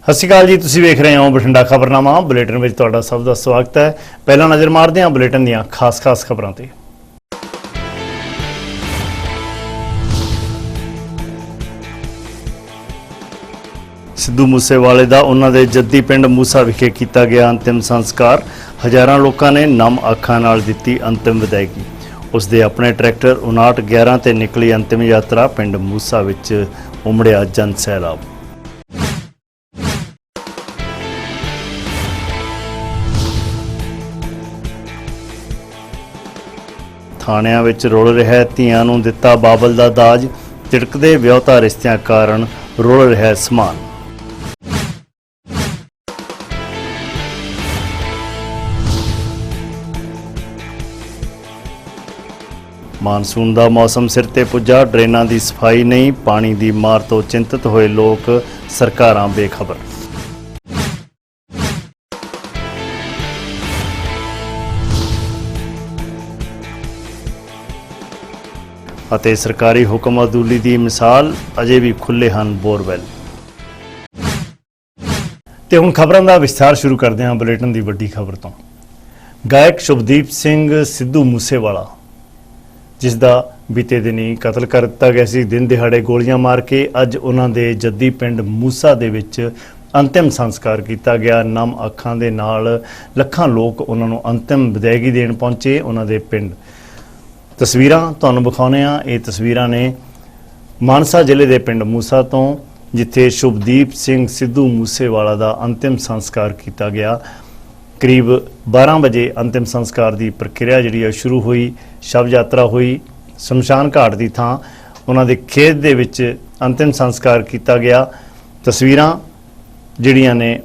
ਸਤਿ ਸ਼੍ਰੀ ਅਕਾਲ ਜੀ, ਤੁਸੀਂ ਵੇਖ ਰਹੇ ਹੋ ਬਠਿੰਡਾ ਖਬਰਨਾਮਾ। ਬੁਲੇਟਿਨ ਵਿੱਚ ਤੁਹਾਡਾ ਸਭ ਦਾ ਸਵਾਗਤ ਹੈ। ਪਹਿਲਾਂ ਨਜ਼ਰ ਮਾਰਦੇ ਹਾਂ ਬੁਲੇਟਿਨ ਦੀਆਂ ਖਾਸ ਖਬਰਾਂ ਤੇ। ਸਿੱਧੂ ਮੂਸੇਵਾਲੇ ਦਾ ਉਹਨਾਂ ਦੇ ਜੱਦੀ ਪਿੰਡ ਮੂਸਾ ਵਿਖੇ ਕੀਤਾ ਗਿਆ ਅੰਤਿਮ ਸੰਸਕਾਰ। ਹਜ਼ਾਰਾਂ ਲੋਕਾਂ ਨੇ ਨਮ ਅੱਖਾਂ ਨਾਲ ਦਿੱਤੀ ਅੰਤਿਮ ਵਿਦਾਇਗੀ। ਉਸ ਦੇ ਆਪਣੇ ਟਰੈਕਟਰ 5911 ਤੇ ਨਿਕਲੀ ਅੰਤਿਮ ਯਾਤਰਾ। ਪਿੰਡ ਮੂਸਾ ਵਿੱਚ ਉਮੜਿਆ ਜਨ ਸੈਲਾਬ। ਥਾਣਿਆਂ ਵਿੱਚ ਰੁਲ ਰਿਹਾ ਧੀਆਂ ਨੂੰ ਦਿੱਤਾ ਬਾਬਲ ਦਾ ਦਾਜ। ਤਿੜਕਦੇ ਵਿਆਹੁਤਾ ਰਿਸ਼ਤਿਆਂ ਕਾਰਨ ਰੁਲ ਰਿਹਾ ਸਮਾਨ। ਮਾਨਸੂਨ ਦਾ ਮੌਸਮ ਸਿਰ ਤੇ ਪੁੱਜਾ। ਡਰੇਨਾਂ ਦੀ ਸਫਾਈ ਨਹੀਂ। ਪਾਣੀ ਦੀ ਮਾਰ ਤੋਂ ਚਿੰਤਤ ਹੋਏ ਲੋਕ, ਸਰਕਾਰਾਂ ਬੇਖਬਰ। ਅਤੇ ਸਰਕਾਰੀ ਹੁਕਮ ਅਦੂਲੀ ਦੀ ਮਿਸਾਲ, ਅਜੇ ਵੀ ਖੁੱਲ੍ਹੇ ਹਨ ਬੋਰਵੈਲ। ਤੇ ਹੁਣ ਖਬਰਾਂ ਦਾ ਵਿਸਥਾਰ ਸ਼ੁਰੂ ਕਰਦੇ ਹਾਂ ਬੁਲੇਟਿਨ ਦੀ ਵੱਡੀ ਖਬਰ ਤੋਂ। ਗਾਇਕ ਸ਼ੁਭਦੀਪ ਸਿੰਘ ਸਿੱਧੂ ਮੂਸੇਵਾਲਾ, ਜਿਸ ਦਾ ਬੀਤੇ ਦਿਨੀ ਕਤਲ ਕਰ ਦਿੱਤਾ ਗਿਆ ਸੀ ਦਿਨ ਦਿਹਾੜੇ ਗੋਲੀਆਂ ਮਾਰ ਕੇ, ਅੱਜ ਉਹਨਾਂ ਦੇ ਜੱਦੀ ਪਿੰਡ ਮੂਸਾ ਦੇ ਵਿੱਚ ਅੰਤਿਮ ਸੰਸਕਾਰ ਕੀਤਾ ਗਿਆ। ਨਮ ਅੱਖਾਂ ਦੇ ਨਾਲ ਲੱਖਾਂ ਲੋਕ ਉਹਨਾਂ ਨੂੰ ਅੰਤਿਮ ਵਿਦਾਇਗੀ ਦੇਣ ਪਹੁੰਚੇ ਉਹਨਾਂ ਦੇ ਪਿੰਡ। ਤਸਵੀਰਾਂ ਤੁਹਾਨੂੰ ਵਿਖਾਉਂਦੇ ਹਾਂ। ਇਹ ਤਸਵੀਰਾਂ ਨੇ ਮਾਨਸਾ ਜ਼ਿਲ੍ਹੇ ਦੇ ਪਿੰਡ ਮੂਸਾ ਤੋਂ, ਜਿੱਥੇ ਸ਼ੁਭਦੀਪ ਸਿੰਘ ਸਿੱਧੂ ਮੂਸੇਵਾਲਾ ਦਾ ਅੰਤਿਮ ਸੰਸਕਾਰ ਕੀਤਾ ਗਿਆ। ਕਰੀਬ 12 ਵਜੇ ਅੰਤਿਮ ਸੰਸਕਾਰ ਦੀ ਪ੍ਰਕਿਰਿਆ ਜਿਹੜੀ ਹੈ ਸ਼ੁਰੂ ਹੋਈ। ਸ਼ਵ ਯਾਤਰਾ ਹੋਈ। ਸ਼ਮਸ਼ਾਨ ਘਾਟ ਦੀ ਥਾਂ ਉਹਨਾਂ ਦੇ ਖੇਤ ਦੇ ਵਿੱਚ ਅੰਤਿਮ ਸੰਸਕਾਰ ਕੀਤਾ ਗਿਆ। ਤਸਵੀਰਾਂ ਜਿਹੜੀਆਂ ਨੇ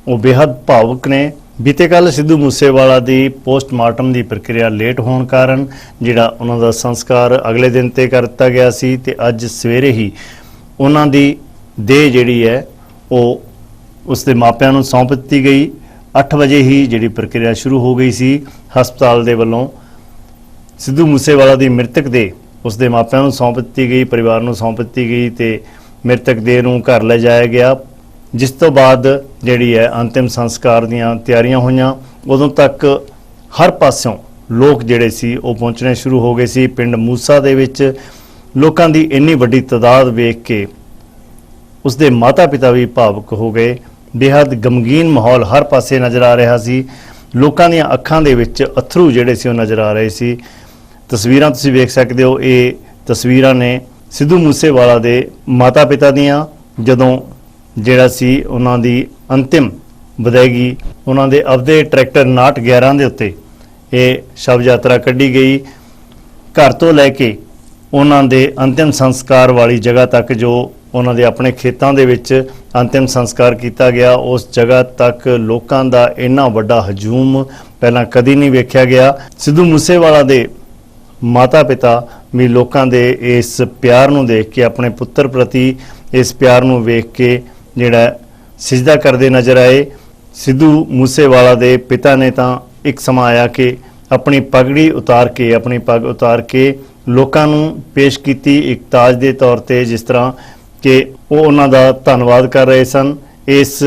ਉਹ ਬੇहद ਭਾਵੁਕ ਨੇ। ਬੀਤੇ ਕੱਲ੍ਹ ਸਿੱਧੂ ਮੂਸੇਵਾਲਾ ਦੀ ਪੋਸਟਮਾਰਟਮ ਦੀ ਪ੍ਰਕਿਰਿਆ ਲੇਟ ਹੋਣ ਕਾਰਨ ਜਿਹੜਾ ਉਹਨਾਂ ਦਾ ਸੰਸਕਾਰ ਅਗਲੇ ਦਿਨ 'ਤੇ ਕਰ ਦਿੱਤਾ ਗਿਆ ਸੀ, ਤੇ ਅੱਜ ਸਵੇਰੇ ਹੀ ਉਹਨਾਂ ਦੀ ਦੇਹ ਜਿਹੜੀ ਹੈ ਉਹ ਉਸ ਦੇ ਮਾਪਿਆਂ ਨੂੰ ਸੌਂਪ ਦਿੱਤੀ ਗਈ। 8 ਵਜੇ ਹੀ ਜਿਹੜੀ ਪ੍ਰਕਿਰਿਆ ਸ਼ੁਰੂ ਹੋ ਗਈ ਸੀ। ਹਸਪਤਾਲ ਦੇ ਵੱਲੋਂ ਸਿੱਧੂ ਮੂਸੇਵਾਲਾ ਦੀ ਮ੍ਰਿਤਕ ਦੇਹ ਉਸ ਦੇ ਮਾਪਿਆਂ ਨੂੰ ਸੌਂਪ ਦਿੱਤੀ ਗਈ, ਪਰਿਵਾਰ ਨੂੰ ਸੌਂਪ ਦਿੱਤੀ ਗਈ, ਤੇ ਮ੍ਰਿਤਕ ਦੇਹ ਨੂੰ ਘਰ ਲੈ ਜਾਇਆ ਗਿਆ। ਜਿਸ ਤੋਂ ਬਾਅਦ ਜਿਹੜੀ ਹੈ ਅੰਤਿਮ ਸੰਸਕਾਰ ਦੀਆਂ ਤਿਆਰੀਆਂ ਹੋਈਆਂ। ਉਦੋਂ ਤੱਕ ਹਰ ਪਾਸਿਓਂ ਲੋਕ ਜਿਹੜੇ ਸੀ ਉਹ ਪਹੁੰਚਣੇ ਸ਼ੁਰੂ ਹੋ ਗਏ ਸੀ। ਪਿੰਡ ਮੂਸਾ ਦੇ ਵਿੱਚ ਲੋਕਾਂ ਦੀ ਇੰਨੀ ਵੱਡੀ ਤਾਦਾਦ ਵੇਖ ਕੇ ਉਸ ਦੇ ਮਾਤਾ ਪਿਤਾ ਵੀ ਭਾਵੁਕ ਹੋ ਗਏ। ਬੇहद ਗਮਗੀਨ ਮਾਹੌਲ ਹਰ ਪਾਸੇ ਨਜ਼ਰ ਆ ਰਿਹਾ ਸੀ। ਲੋਕਾਂ ਦੀਆਂ ਅੱਖਾਂ ਦੇ ਵਿੱਚ ਅਥਰੂ ਜਿਹੜੇ ਸੀ ਉਹ ਨਜ਼ਰ ਆ ਰਹੇ ਸੀ। ਤਸਵੀਰਾਂ ਤੁਸੀਂ ਵੇਖ ਸਕਦੇ ਹੋ। ਇਹ ਤਸਵੀਰਾਂ ਨੇ ਸਿੱਧੂ ਮੂਸੇਵਾਲਾ ਦੇ ਮਾਤਾ ਪਿਤਾ ਦੀਆਂ, ਜਦੋਂ ਜਿਹੜਾ ਸੀ ਉਹਨਾਂ ਦੀ ਅੰਤਿਮ ਵਿਦਾਇਗੀ ਉਹਨਾਂ ਦੇ ਆਪਦੇ ਟਰੈਕਟਰ 5911 ਦੇ ਉੱਤੇ ਇਹ ਸ਼ਵ ਯਾਤਰਾ ਕੱਢੀ ਗਈ। ਘਰ ਤੋਂ ਲੈ ਕੇ ਉਹਨਾਂ ਦੇ ਅੰਤਿਮ ਸੰਸਕਾਰ ਵਾਲੀ ਜਗ੍ਹਾ ਤੱਕ, ਜੋ ਉਹਨਾਂ ਦੇ ਆਪਣੇ ਖੇਤਾਂ ਦੇ ਵਿੱਚ ਅੰਤਿਮ ਸੰਸਕਾਰ ਕੀਤਾ ਗਿਆ, ਉਸ ਜਗ੍ਹਾ ਤੱਕ ਲੋਕਾਂ ਦਾ ਇੰਨਾ ਵੱਡਾ ਹਜੂਮ ਪਹਿਲਾਂ ਕਦੀ ਨਹੀਂ ਵੇਖਿਆ ਗਿਆ। ਸਿੱਧੂ ਮੂਸੇਵਾਲਾ ਦੇ ਮਾਤਾ ਪਿਤਾ ਵੀ ਲੋਕਾਂ ਦੇ ਇਸ ਪਿਆਰ ਨੂੰ ਦੇਖ ਕੇ, ਆਪਣੇ ਪੁੱਤਰ ਪ੍ਰਤੀ ਇਸ ਪਿਆਰ ਨੂੰ ਵੇਖ ਕੇ ਜਿਹੜਾ ਸਿਜਦਾ ਕਰਦੇ ਨਜ਼ਰ ਆਏ। ਸਿੱਧੂ ਮੂਸੇਵਾਲਾ ਦੇ ਪਿਤਾ ਨੇ ਤਾਂ ਇੱਕ ਸਮਾਂ ਆਇਆ ਕਿ ਆਪਣੀ ਪਗੜੀ ਉਤਾਰ ਕੇ, ਆਪਣੀ ਪੱਗ ਉਤਾਰ ਕੇ ਲੋਕਾਂ ਨੂੰ ਪੇਸ਼ ਕੀਤੀ ਇੱਕ ਤਾਜ ਦੇ ਤੌਰ ਤੇ, ਜਿਸ ਤਰ੍ਹਾਂ ਕਿ ਉਹ ਉਹਨਾਂ ਦਾ ਧੰਨਵਾਦ ਕਰ ਰਹੇ ਸਨ। ਇਸ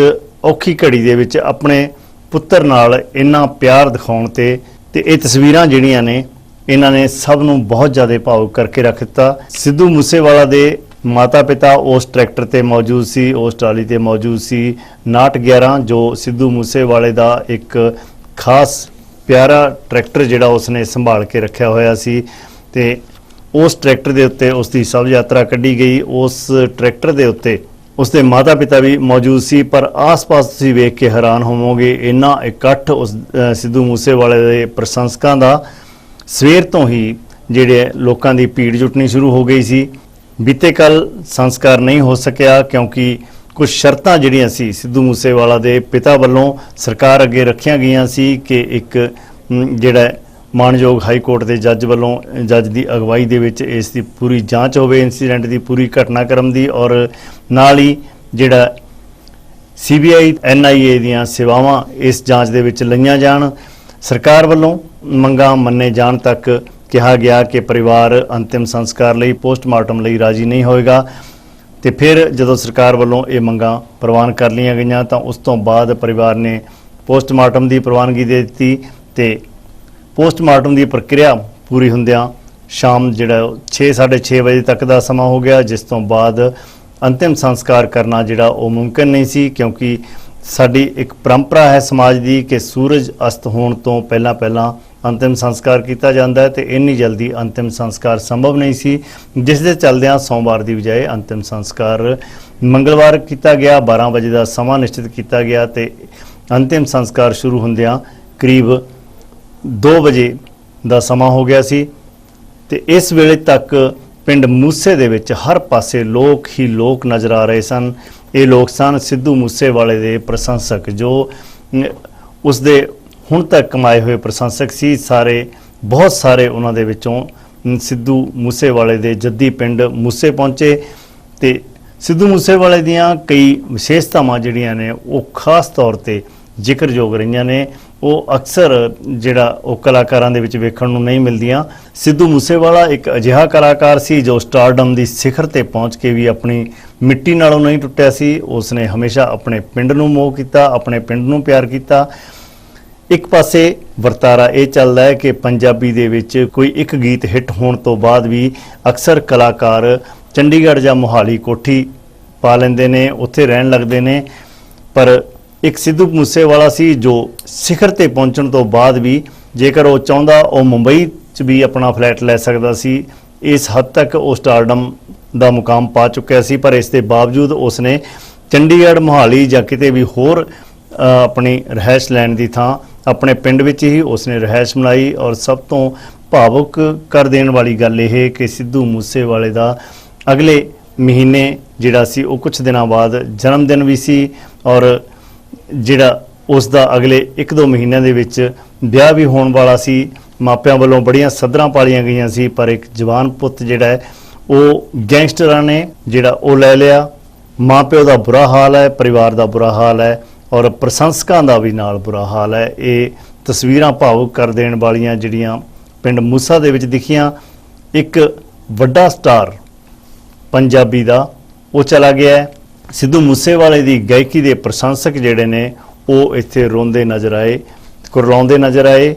ਔਖੀ ਘੜੀ ਦੇ ਵਿੱਚ ਆਪਣੇ ਪੁੱਤਰ ਨਾਲ ਇੰਨਾ ਪਿਆਰ ਦਿਖਾਉਣ ਤੇ ਇਹ ਤਸਵੀਰਾਂ ਜਿਹੜੀਆਂ ਨੇ ਇਹਨਾਂ ਨੇ ਸਭ ਨੂੰ ਬਹੁਤ ਜ਼ਿਆਦਾ ਭਾਵੁਕ ਕਰਕੇ ਰੱਖ ਦਿੱਤਾ। ਸਿੱਧੂ ਮੂਸੇਵਾਲਾ ਦੇ ਮਾਤਾ ਪਿਤਾ ਉਸ ਟਰੈਕਟਰ ਤੇ ਮੌਜੂਦ ਸੀ, ਉਸ ਟਰਾਲੀ ਤੇ ਮੌਜੂਦ ਸੀ 5911, ਜੋ ਸਿੱਧੂ ਮੂਸੇਵਾਲੇ ਦਾ ਇੱਕ ਖਾਸ ਪਿਆਰਾ ਟਰੈਕਟਰ ਜਿਹੜਾ ਉਸਨੇ ਸੰਭਾਲ ਕੇ ਰੱਖਿਆ ਹੋਇਆ ਸੀ, ਤੇ ਉਸ ਟਰੈਕਟਰ ਦੇ ਉੱਤੇ ਉਸ ਦੀ ਸ਼ਵ ਯਾਤਰਾ ਕੱਢੀ ਗਈ। ਉਸ ਟਰੈਕਟਰ ਦੇ ਉੱਤੇ ਉਸ ਦੇ ਮਾਤਾ ਪਿਤਾ ਵੀ ਮੌਜੂਦ ਸੀ। ਪਰ ਆਸ-ਪਾਸ ਤੁਸੀਂ ਵੇਖ ਕੇ ਹੈਰਾਨ ਹੋਵੋਗੇ, ਇੰਨਾ ਇਕੱਠ ਉਸ ਸਿੱਧੂ ਮੂਸੇਵਾਲੇ ਦੇ ਪ੍ਰਸ਼ੰਸਕਾਂ ਦਾ। ਸਵੇਰ ਤੋਂ ਹੀ ਜਿਹੜੇ ਲੋਕਾਂ ਦੀ ਭੀੜ ਜੁਟਣੀ ਸ਼ੁਰੂ ਹੋ ਗਈ ਸੀ। ਬੀਤੇ ਕੱਲ ਸੰਸਕਾਰ ਨਹੀਂ ਹੋ ਸਕਿਆ ਕਿਉਂਕਿ ਕੁਝ ਸ਼ਰਤਾਂ ਜਿਹੜੀਆਂ ਸੀ ਸਿੱਧੂ ਮੂਸੇਵਾਲਾ ਦੇ ਪਿਤਾ ਵੱਲੋਂ ਸਰਕਾਰ ਅੱਗੇ ਰੱਖੀਆਂ ਗਈਆਂ ਸੀ ਕਿ ਇੱਕ ਜਿਹੜਾ ਮਾਣਯੋਗ ਹਾਈ ਕੋਰਟ ਦੇ ਜੱਜ ਵੱਲੋਂ, ਜੱਜ ਦੀ ਅਗਵਾਈ ਦੇ ਵਿੱਚ ਇਸ ਦੀ ਪੂਰੀ ਜਾਂਚ ਹੋਵੇ, ਇਨਸੀਡੈਂਟ ਦੀ ਪੂਰੀ ਘਟਨਾਕ੍ਰਮ ਦੀ, ਔਰ ਨਾਲ ਹੀ ਜਿਹੜਾ CBI NIA ਦੀਆਂ ਸੇਵਾਵਾਂ ਇਸ ਜਾਂਚ ਦੇ ਵਿੱਚ ਲਈਆਂ ਜਾਣ। ਸਰਕਾਰ ਵੱਲੋਂ ਮੰਗਾਂ ਮੰਨੇ ਜਾਣ ਤੱਕ ਕਿਹਾ ਗਿਆ ਕਿ ਪਰਿਵਾਰ ਅੰਤਿਮ ਸੰਸਕਾਰ ਲਈ, ਪੋਸਟਮਾਰਟਮ ਲਈ ਰਾਜੀ ਨਹੀਂ ਹੋਏਗਾ। ਤੇ ਫਿਰ ਜਦੋਂ ਸਰਕਾਰ ਵੱਲੋਂ ਇਹ ਮੰਗਾਂ ਪ੍ਰਵਾਨ ਕਰ ਲਈਆਂ ਗਈਆਂ ਤਾਂ ਉਸ ਤੋਂ ਬਾਅਦ ਪਰਿਵਾਰ ਨੇ ਪੋਸਟਮਾਰਟਮ ਦੀ ਪ੍ਰਵਾਨਗੀ ਦੇ ਦਿੱਤੀ ਤੇ ਪੋਸਟਮਾਰਟਮ ਦੀ ਪ੍ਰਕਿਰਿਆ ਪੂਰੀ ਹੁੰਦਿਆਂ ਸ਼ਾਮ ਜਿਹੜਾ 6:30 ਵਜੇ ਤੱਕ ਦਾ ਸਮਾਂ ਹੋ ਗਿਆ, ਜਿਸ ਤੋਂ ਬਾਅਦ ਅੰਤਿਮ ਸੰਸਕਾਰ ਕਰਨਾ ਜਿਹੜਾ ਉਹ ਮੁਮਕਿਨ ਨਹੀਂ ਸੀ, ਕਿਉਂਕਿ ਸਾਡੀ ਇੱਕ ਪਰੰਪਰਾ ਹੈ ਸਮਾਜ ਦੀ ਕਿ ਸੂਰਜ ਅਸਤ ਹੋਣ ਤੋਂ ਪਹਿਲਾਂ ਅੰਤਿਮ ਸੰਸਕਾਰ ਕੀਤਾ ਜਾਂਦਾ ਹੈ ਤੇ ਇੰਨੀ ਜਲਦੀ ਅੰਤਿਮ ਸੰਸਕਾਰ ਸੰਭਵ ਨਹੀਂ ਸੀ, ਜਿਸ ਦੇ ਚੱਲਦਿਆਂ ਸੋਮਵਾਰ ਦੀ ਬਜਾਏ ਅੰਤਿਮ ਸੰਸਕਾਰ ਮੰਗਲਵਾਰ ਕੀਤਾ ਗਿਆ। 12 ਵਜੇ ਦਾ ਸਮਾਂ ਨਿਸ਼ਚਿਤ ਕੀਤਾ ਗਿਆ ਤੇ ਅੰਤਿਮ ਸੰਸਕਾਰ ਸ਼ੁਰੂ ਹੁੰਦਿਆਂ ਕਰੀਬ 2 ਵਜੇ ਦਾ ਸਮਾਂ ਹੋ ਗਿਆ ਸੀ ਤੇ ਇਸ ਵੇਲੇ ਤੱਕ ਪਿੰਡ ਮੂਸੇ ਦੇ ਵਿੱਚ ਹਰ ਪਾਸੇ ਲੋਕ ਹੀ ਲੋਕ ਨਜ਼ਰ ਆ ਰਹੇ ਸਨ। ਇਹ ਲੋਕ ਸਨ ਸਿੱਧੂ ਮੂਸੇਵਾਲੇ ਦੇ ਪ੍ਰਸ਼ੰਸਕ, ਜੋ ਉਸ ਦੇ ਹੁਣ ਤੱਕ ਕਮਾਏ ਹੋਏ ਪ੍ਰਸ਼ੰਸਕ ਸੀ। ਬਹੁਤ ਸਾਰੇ ਉਹਨਾਂ ਦੇ ਵਿੱਚੋਂ ਸਿੱਧੂ ਮੂਸੇਵਾਲੇ ਦੇ ਜੱਦੀ ਪਿੰਡ ਮੂਸੇ ਪਹੁੰਚੇ ਤੇ ਸਿੱਧੂ ਮੂਸੇਵਾਲੇ ਦੀਆਂ ਕਈ ਵਿਸ਼ੇਸ਼ਤਾਵਾਂ ਜਿਹੜੀਆਂ ਨੇ ਉਹ ਖਾਸ ਤੌਰ ਤੇ ਜ਼ਿਕਰਯੋਗ ਰਹੀਆਂ ਨੇ। ਉਹ ਅਕਸਰ ਜਿਹੜਾ ਉਹ ਕਲਾਕਾਰਾਂ ਦੇ ਵਿੱਚ ਵੇਖਣ ਨੂੰ ਨਹੀਂ ਮਿਲਦੀਆਂ। ਸਿੱਧੂ ਮੂਸੇਵਾਲਾ ਇੱਕ ਅਜਿਹਾ ਕਲਾਕਾਰ ਸੀ ਜੋ ਸਟਾਰਡਮ ਦੀ ਸਿਖਰ ਤੇ ਪਹੁੰਚ ਕੇ ਵੀ ਆਪਣੀ ਮਿੱਟੀ ਨਾਲੋਂ ਨਹੀਂ ਟੁੱਟਿਆ ਸੀ। ਉਸਨੇ ਹਮੇਸ਼ਾ ਆਪਣੇ ਪਿੰਡ ਨੂੰ ਮੋਹ ਕੀਤਾ, ਆਪਣੇ ਪਿੰਡ ਨੂੰ ਪਿਆਰ ਕੀਤਾ। ਇੱਕ ਪਾਸੇ ਵਰਤਾਰਾ ਇਹ ਚੱਲਦਾ ਹੈ ਕਿ ਪੰਜਾਬੀ ਦੇ ਵਿੱਚ ਕੋਈ ਇੱਕ ਗੀਤ ਹਿੱਟ ਹੋਣ ਤੋਂ ਬਾਅਦ ਵੀ ਅਕਸਰ ਕਲਾਕਾਰ ਚੰਡੀਗੜ੍ਹ ਜਾਂ ਮੋਹਾਲੀ ਕੋਠੀ ਪਾ ਲੈਂਦੇ ਨੇ, ਉੱਥੇ ਰਹਿਣ ਲੱਗਦੇ ਨੇ। ਪਰ ਇੱਕ ਸਿੱਧੂ ਮੂਸੇਵਾਲਾ ਸੀ ਜੋ ਸਿਖਰ ਤੇ ਪਹੁੰਚਣ ਤੋਂ ਬਾਅਦ ਵੀ ਜੇਕਰ ਉਹ ਚਾਹੁੰਦਾ ਉਹ ਮੁੰਬਈ 'ਚ ਵੀ ਆਪਣਾ ਫਲੈਟ ਲੈ ਸਕਦਾ ਸੀ। ਇਸ ਹੱਦ ਤੱਕ ਉਹ ਸਟਾਰਡਮ ਦਾ ਮੁਕਾਮ ਪਾ ਚੁੱਕਿਆ ਸੀ, ਪਰ ਇਸ ਦੇ ਬਾਵਜੂਦ ਉਸਨੇ ਚੰਡੀਗੜ੍ਹ ਮੋਹਾਲੀ ਜਾਂ ਕਿਤੇ ਵੀ ਹੋਰ ਆਪਣੀ ਰਿਹਾਇਸ਼ ਲੈਣ ਦੀ ਥਾਂ ਆਪਣੇ ਪਿੰਡ ਵਿੱਚ ਹੀ ਉਸਨੇ ਰਿਹਾਇਸ਼ ਬਣਾਈ। ਔਰ ਸਭ ਤੋਂ ਭਾਵੁਕ ਕਰ ਦੇਣ ਵਾਲੀ ਗੱਲ ਇਹ ਕਿ ਸਿੱਧੂ ਮੂਸੇਵਾਲੇ ਦਾ ਅਗਲੇ ਮਹੀਨੇ ਜਿਹੜਾ ਸੀ ਉਹ ਕੁਝ ਦਿਨਾਂ ਬਾਅਦ ਜਨਮ ਦਿਨ ਵੀ ਸੀ ਔਰ ਜਿਹੜਾ ਉਸ ਦਾ ਅਗਲੇ 1-2 ਮਹੀਨਿਆਂ ਦੇ ਵਿੱਚ ਵਿਆਹ ਵੀ ਹੋਣ ਵਾਲਾ ਸੀ। ਮਾਪਿਆਂ ਵੱਲੋਂ ਬੜੀਆਂ ਸੱਧਰਾਂ ਪਾਲੀਆਂ ਗਈਆਂ ਸੀ, ਪਰ ਇੱਕ ਜਵਾਨ ਪੁੱਤ ਜਿਹੜਾ ਹੈ ਉਹ ਗੈਂਗਸਟਰਾਂ ਨੇ ਜਿਹੜਾ ਉਹ ਲੈ ਲਿਆ। ਮਾਪਿਓ ਦਾ ਬੁਰਾ ਹਾਲ ਹੈ, ਪਰਿਵਾਰ ਦਾ ਬੁਰਾ ਹਾਲ ਹੈ ਔਰ ਪ੍ਰਸ਼ੰਸਕਾਂ ਦਾ ਵੀ ਨਾਲ ਬੁਰਾ ਹਾਲ ਹੈ। ਇਹ ਤਸਵੀਰਾਂ ਭਾਵੁਕ ਕਰ ਦੇਣ ਵਾਲੀਆਂ ਜਿਹੜੀਆਂ ਪਿੰਡ ਮੂਸਾ ਦੇ ਵਿੱਚ ਦਿਖੀਆਂ। ਇੱਕ ਵੱਡਾ ਸਟਾਰ ਪੰਜਾਬੀ ਦਾ ਉਹ ਚਲਾ ਗਿਆ ਹੈ। ਸਿੱਧੂ ਮੂਸੇਵਾਲੇ ਦੀ ਗਾਇਕੀ ਦੇ ਪ੍ਰਸ਼ੰਸਕ ਜਿਹੜੇ ਨੇ ਉਹ ਇੱਥੇ ਰੋਂਦੇ ਨਜ਼ਰ ਆਏ, ਕੁਰਲਾਉਂਦੇ ਨਜ਼ਰ ਆਏ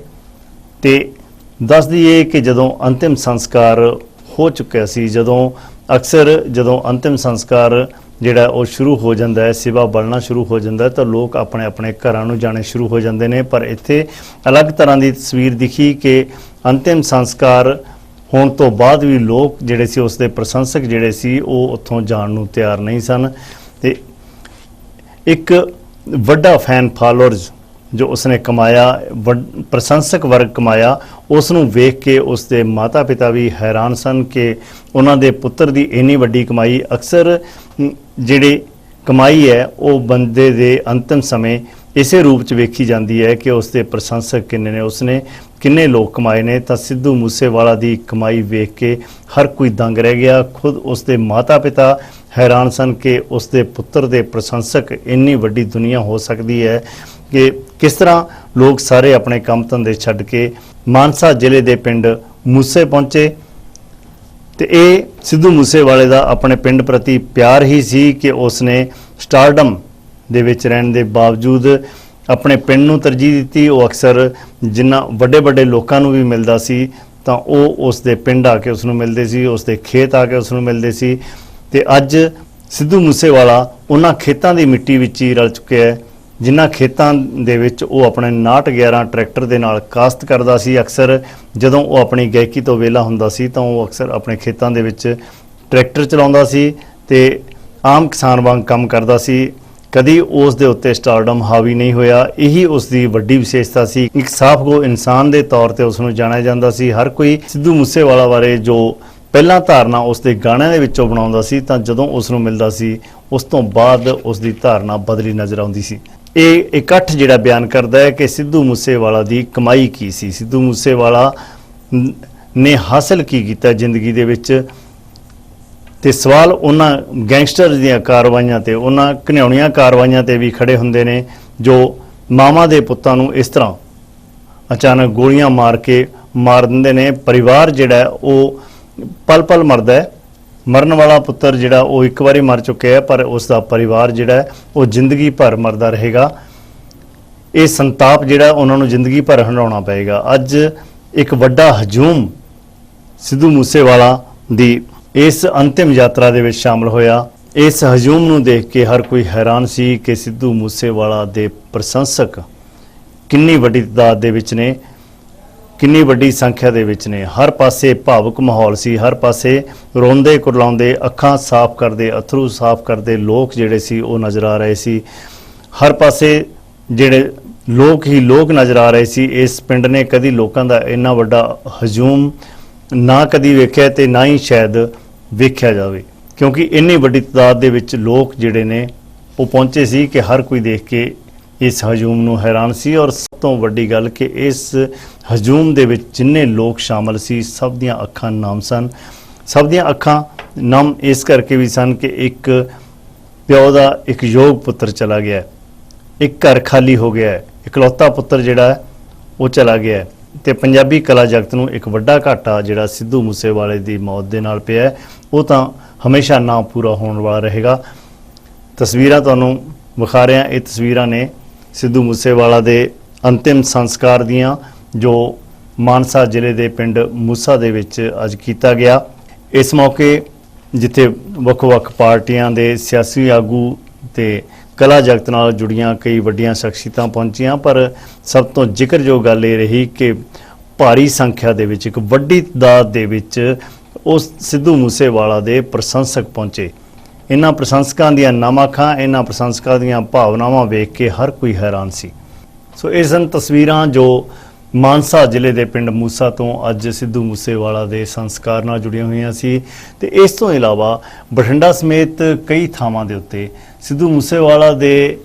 ਤੇ ਦੱਸ ਦਈਏ ਕਿ ਜਦੋਂ ਅੰਤਿਮ ਸੰਸਕਾਰ ਹੋ ਚੁੱਕਿਆ ਸੀ, ਜਦੋਂ ਅੰਤਿਮ ਸੰਸਕਾਰ ਜਿਹੜਾ ਉਹ ਸ਼ੁਰੂ ਹੋ ਜਾਂਦਾ ਹੈ, ਸਿਵਾ ਬਲਣਾ ਸ਼ੁਰੂ ਹੋ ਜਾਂਦਾ ਹੈ ਤਾਂ ਲੋਕ ਆਪਣੇ ਆਪਣੇ ਘਰਾਂ ਨੂੰ ਜਾਣੇ ਸ਼ੁਰੂ ਹੋ ਜਾਂਦੇ ਨੇ। ਪਰ ਇੱਥੇ ਅਲੱਗ ਤਰ੍ਹਾਂ ਦੀ ਤਸਵੀਰ ਦਿਖੀ ਕਿ ਅੰਤਿਮ ਸੰਸਕਾਰ ਹੋਣ ਤੋਂ ਬਾਅਦ ਵੀ ਲੋਕ ਜਿਹੜੇ ਸੀ ਉਸ ਦੇ ਪ੍ਰਸ਼ੰਸਕ ਜਿਹੜੇ ਸੀ ਉਹ ਉੱਥੋਂ ਜਾਣ ਨੂੰ ਤਿਆਰ ਨਹੀਂ ਸਨ ਤੇ ਇੱਕ ਵੱਡਾ ਫੈਨ ਫਾਲੋਅਰਸ ਜੋ ਉਸਨੇ ਕਮਾਇਆ, ਪ੍ਰਸ਼ੰਸਕ ਵਰਗ ਕਮਾਇਆ, ਉਸ ਨੂੰ ਵੇਖ ਕੇ ਉਸ ਦੇ ਮਾਤਾ ਪਿਤਾ ਵੀ ਹੈਰਾਨ ਸਨ ਕਿ ਉਹਨਾਂ ਦੇ ਪੁੱਤਰ ਦੀ ਇੰਨੀ ਵੱਡੀ ਕਮਾਈ। ਅਕਸਰ ਜਿਹੜੀ ਕਮਾਈ ਹੈ ਉਹ ਬੰਦੇ ਦੇ ਅੰਤਿਮ ਸਮੇਂ ਇਸੇ ਰੂਪ 'ਚ ਵੇਖੀ ਜਾਂਦੀ ਹੈ ਕਿ ਉਸ ਦੇ ਪ੍ਰਸ਼ੰਸਕ ਕਿੰਨੇ ਨੇ, ਉਸਨੇ ਕਿੰਨੇ ਲੋਕ ਕਮਾਏ ਨੇ। ਤਾਂ ਸਿੱਧੂ ਮੂਸੇਵਾਲਾ ਦੀ ਕਮਾਈ ਵੇਖ ਕੇ ਹਰ ਕੋਈ ਦੰਗ ਰਹਿ ਗਿਆ। ਖੁਦ ਉਸ ਦੇ ਮਾਤਾ ਪਿਤਾ ਹੈਰਾਨ ਸਨ ਕਿ ਉਸ ਦੇ ਪੁੱਤਰ ਦੇ ਪ੍ਰਸ਼ੰਸਕ ਇੰਨੀ ਵੱਡੀ ਦੁਨੀਆ ਹੋ ਸਕਦੀ ਹੈ ਕਿ ਕਿਸ ਤਰ੍ਹਾਂ ਲੋਕ ਸਾਰੇ ਆਪਣੇ ਕੰਮ ਧੰਦੇ ਛੱਡ ਕੇ ਮਾਨਸਾ ਜ਼ਿਲ੍ਹੇ ਦੇ ਪਿੰਡ ਮੂਸੇ ਪਹੁੰਚੇ। ਤੇ ਇਹ ਸਿੱਧੂ ਮੂਸੇਵਾਲੇ ਦਾ ਆਪਣੇ ਪਿੰਡ ਪ੍ਰਤੀ ਪਿਆਰ ਹੀ ਸੀ ਕਿ ਉਸਨੇ ਸਟਾਰਡਮ ਦੇ ਵਿੱਚ ਰਹਿਣ ਦੇ ਬਾਵਜੂਦ ਆਪਣੇ ਪਿੰਡ ਨੂੰ ਤਰਜੀਹ ਦਿੱਤੀ। ਉਹ ਅਕਸਰ ਜਿਨ੍ਹਾਂ ਵੱਡੇ ਲੋਕਾਂ ਨੂੰ ਵੀ ਮਿਲਦਾ ਸੀ ਤਾਂ ਉਹ ਉਸ ਦੇ ਪਿੰਡ ਆ ਕੇ ਉਸ ਨੂੰ ਮਿਲਦੇ ਸੀ, ਉਸ ਦੇ ਖੇਤ ਆ ਕੇ ਉਸ ਨੂੰ ਮਿਲਦੇ ਸੀ। ਤੇ ਅੱਜ ਸਿੱਧੂ ਮੂਸੇਵਾਲਾ ਉਹਨਾਂ ਖੇਤਾਂ ਦੀ ਮਿੱਟੀ ਵਿੱਚ ਹੀ ਰਲ ਚੁੱਕਿਆ ਹੈ ਜਿਨ੍ਹਾਂ ਖੇਤਾਂ ਦੇ ਵਿੱਚ ਉਹ ਆਪਣੇ 6911 ਟਰੈਕਟਰ ਦੇ ਨਾਲ ਕਾਸ਼ਤ ਕਰਦਾ ਸੀ। ਅਕਸਰ ਜਦੋਂ ਉਹ ਆਪਣੀ ਗਾਇਕੀ ਤੋਂ ਵਿਹਲਾ ਹੁੰਦਾ ਸੀ ਤਾਂ ਉਹ ਅਕਸਰ ਆਪਣੇ ਖੇਤਾਂ ਦੇ ਵਿੱਚ ਟਰੈਕਟਰ ਚਲਾਉਂਦਾ ਸੀ ਤੇ ਆਮ ਕਿਸਾਨ ਵਾਂਗ ਕੰਮ ਕਰਦਾ ਸੀ। ਕਦੀ ਉਸ ਦੇ ਉੱਤੇ ਸਟਾਰਡਮ ਹਾਵੀ ਨਹੀਂ ਹੋਇਆ। ਇਹੀ ਉਸ ਦੀ ਵੱਡੀ ਵਿਸ਼ੇਸ਼ਤਾ ਸੀ। ਇੱਕ ਸਾਫ਼-ਗੋ ਇਨਸਾਨ ਦੇ ਤੌਰ ਤੇ ਉਸ ਨੂੰ ਜਾਣਿਆ ਜਾਂਦਾ ਸੀ। ਹਰ ਕੋਈ ਸਿੱਧੂ ਮੂਸੇਵਾਲਾ ਬਾਰੇ ਜੋ ਪਹਿਲਾਂ ਧਾਰਨਾ ਉਸ ਦੇ ਗਾਣਿਆਂ ਦੇ ਵਿੱਚੋਂ ਬਣਾਉਂਦਾ ਸੀ ਤਾਂ ਜਦੋਂ ਉਸ ਨੂੰ ਮਿਲਦਾ ਸੀ ਉਸ ਤੋਂ ਬਾਅਦ ਉਸ ਦੀ ਧਾਰਨਾ ਬਦਲੀ ਨਜ਼ਰ ਆਉਂਦੀ ਸੀ। ਇਹ ਇਕੱਠ ਜਿਹੜਾ ਬਿਆਨ ਕਰਦਾ ਹੈ ਕਿ ਸਿੱਧੂ ਮੂਸੇਵਾਲਾ ਦੀ ਕਮਾਈ ਕੀ ਸੀ, ਸਿੱਧੂ ਮੂਸੇਵਾਲਾ ਨੇ ਹਾਸਲ ਕੀ ਕੀਤਾ ਜ਼ਿੰਦਗੀ ਦੇ ਵਿੱਚ। ਤੇ ਸਵਾਲ ਉਹਨਾਂ ਗੈਂਗਸਟਰ ਦੀਆਂ ਕਾਰਵਾਈਆਂ ਤੇ, ਉਹਨਾਂ ਘਿਨਾਉਣੀਆਂ ਕਾਰਵਾਈਆਂ ਤੇ ਵੀ ਖੜੇ ਹੁੰਦੇ ਨੇ ਜੋ ਮਾਵਾਂ ਦੇ ਪੁੱਤਾਂ ਨੂੰ ਇਸ ਤਰ੍ਹਾਂ ਅਚਾਨਕ ਗੋਲੀਆਂ ਮਾਰ ਦਿੰਦੇ ਨੇ। ਪਰਿਵਾਰ ਜਿਹੜਾ ਉਹ ਪਲ ਪਲ ਮਰਦਾ ਹੈ ਮਰਨ ਵਾਲਾ ਪੁੱਤਰ ਜਿਹੜਾ ਉਹ ਇੱਕ ਵਾਰੀ ਮਰ ਚੁੱਕਿਆ ਹੈ, ਪਰ ਉਸ ਦਾ ਪਰਿਵਾਰ ਜਿਹੜਾ ਹੈ ਉਹ ਜ਼ਿੰਦਗੀ ਭਰ ਮਰਦਾ ਰਹੇਗਾ। ਇਹ ਸੰਤਾਪ ਜਿਹੜਾ ਉਹਨਾਂ ਨੂੰ ਜ਼ਿੰਦਗੀ ਭਰ ਹੰਢਾਉਣਾ ਪਏਗਾ। ਅੱਜ ਇੱਕ ਵੱਡਾ ਹਜੂਮ ਸਿੱਧੂ ਮੂਸੇਵਾਲਾ ਦੀ ਇਸ ਅੰਤਿਮ ਯਾਤਰਾ ਦੇ ਵਿੱਚ ਸ਼ਾਮਲ ਹੋਇਆ। ਇਸ ਹਜੂਮ ਨੂੰ ਦੇਖ ਕੇ ਹਰ ਕੋਈ ਹੈਰਾਨ ਸੀ ਕਿ ਸਿੱਧੂ ਮੂਸੇਵਾਲਾ ਦੇ ਪ੍ਰਸ਼ੰਸਕ ਕਿੰਨੀ ਵੱਡੀ ਤਾਦਾਦ ਦੇ ਵਿੱਚ ਨੇ, ਕਿੰਨੀ ਵੱਡੀ ਸੰਖਿਆ ਦੇ ਵਿੱਚ ਨੇ। ਹਰ ਪਾਸੇ ਭਾਵੁਕ ਮਾਹੌਲ ਸੀ, ਹਰ ਪਾਸੇ ਰੋਂਦੇ ਕੁਰਲਾਉਂਦੇ, ਅੱਖਾਂ ਸਾਫ਼ ਕਰਦੇ, ਅਥਰੂ ਸਾਫ਼ ਕਰਦੇ ਲੋਕ ਜਿਹੜੇ ਸੀ ਉਹ ਨਜ਼ਰ ਆ ਰਹੇ ਸੀ। ਹਰ ਪਾਸੇ ਜਿਹੜੇ ਲੋਕ ਹੀ ਲੋਕ ਨਜ਼ਰ ਆ ਰਹੇ ਸੀ। ਇਸ ਪਿੰਡ ਨੇ ਕਦੀ ਲੋਕਾਂ ਦਾ ਇੰਨਾ ਵੱਡਾ ਹਜੂਮ ਨਾ ਕਦੀ ਵੇਖਿਆ ਤੇ ਨਾ ਹੀ ਸ਼ਾਇਦ ਵੇਖਿਆ ਜਾਵੇ, ਕਿਉਂਕਿ ਇੰਨੀ ਵੱਡੀ ਤਾਦਾਦ ਦੇ ਵਿੱਚ ਲੋਕ ਜਿਹੜੇ ਨੇ ਉਹ ਪਹੁੰਚੇ ਸੀ ਕਿ ਹਰ ਕੋਈ ਦੇਖ ਕੇ ਇਸ ਹਜੂਮ ਨੂੰ ਹੈਰਾਨ ਸੀ। ਔਰ ਸਭ ਤੋਂ ਵੱਡੀ ਗੱਲ ਕਿ ਇਸ ਹਜੂਮ ਦੇ ਵਿੱਚ ਜਿੰਨੇ ਲੋਕ ਸ਼ਾਮਲ ਸੀ ਸਭ ਦੀਆਂ ਅੱਖਾਂ ਨਮ ਸਨ। ਸਭ ਦੀਆਂ ਅੱਖਾਂ ਨਮ ਇਸ ਕਰਕੇ ਵੀ ਸਨ ਕਿ ਇੱਕ ਪਿਓ ਦਾ ਇੱਕ ਯੋਗ ਪੁੱਤਰ ਚਲਾ ਗਿਆ, ਇੱਕ ਘਰ ਖਾਲੀ ਹੋ ਗਿਆ, ਇਕਲੌਤਾ ਪੁੱਤਰ ਜਿਹੜਾ ਹੈ ਉਹ ਚਲਾ ਗਿਆ ਤੇ ਪੰਜਾਬੀ ਕਲਾ ਜਗਤ ਨੂੰ ਇੱਕ ਵੱਡਾ ਘਾਟਾ ਜਿਹੜਾ ਸਿੱਧੂ ਮੂਸੇਵਾਲੇ ਦੀ ਮੌਤ ਦੇ ਨਾਲ ਪਿਆ ਉਹ ਤਾਂ ਹਮੇਸ਼ਾ ਨਾ ਪੂਰਾ ਹੋਣ ਵਾਲਾ ਰਹੇਗਾ। ਤਸਵੀਰਾਂ ਤੁਹਾਨੂੰ ਵਿਖਾ ਰਿਹਾ, ਇਹ ਤਸਵੀਰਾਂ ਨੇ ਸਿੱਧੂ ਮੂਸੇਵਾਲਾ ਦੇ ਅੰਤਿਮ ਸੰਸਕਾਰ ਦੀਆਂ ਜੋ ਮਾਨਸਾ ਜ਼ਿਲ੍ਹੇ ਦੇ ਪਿੰਡ ਮੂਸਾ ਦੇ ਵਿੱਚ ਅੱਜ ਕੀਤਾ ਗਿਆ। ਇਸ ਮੌਕੇ ਜਿੱਥੇ ਵੱਖ-ਵੱਖ ਪਾਰਟੀਆਂ ਦੇ ਸਿਆਸੀ ਆਗੂ ਤੇ ਕਲਾ ਜਗਤ ਨਾਲ ਜੁੜੀਆਂ ਕਈ ਵੱਡੀਆਂ ਸ਼ਖਸੀਅਤਾਂ ਪਹੁੰਚੀਆਂ, ਪਰ ਸਭ ਤੋਂ ਜ਼ਿਕਰਯੋਗ ਗੱਲ ਇਹ ਰਹੀ ਕਿ ਭਾਰੀ ਸੰਖਿਆ ਦੇ ਵਿੱਚ, ਇੱਕ ਵੱਡੀ ਤਾਦਾਦ ਦੇ ਵਿੱਚ ਉਸ ਸਿੱਧੂ ਮੂਸੇਵਾਲਾ ਦੇ ਪ੍ਰਸ਼ੰਸਕ ਪਹੁੰਚੇ। ਇਹਨਾਂ ਪ੍ਰਸ਼ੰਸਕਾਂ ਦੀਆਂ ਨਮ-ਅੱਖਾਂ, ਇਹਨਾਂ ਪ੍ਰਸ਼ੰਸਕਾਂ ਦੀਆਂ ਭਾਵਨਾਵਾਂ ਵੇਖ ਕੇ ਹਰ ਕੋਈ ਹੈਰਾਨ ਸੀ। ਸੋ ਇਹ ਸਨ ਤਸਵੀਰਾਂ ਜੋ ਮਾਨਸਾ ਜ਼ਿਲ੍ਹੇ ਦੇ ਪਿੰਡ ਮੂਸਾ ਤੋਂ ਅੱਜ ਸਿੱਧੂ ਮੂਸੇਵਾਲਾ ਦੇ ਸੰਸਕਾਰ ਨਾਲ ਜੁੜੀਆਂ ਹੋਈਆਂ ਸੀ। ਤੇ ਇਸ ਤੋਂ ਇਲਾਵਾ ਬਠਿੰਡਾ ਸਮੇਤ ਕਈ ਥਾਵਾਂ ਦੇ ਉੱਤੇ ਸਿੱਧੂ ਮੂਸੇਵਾਲਾ ਦੇ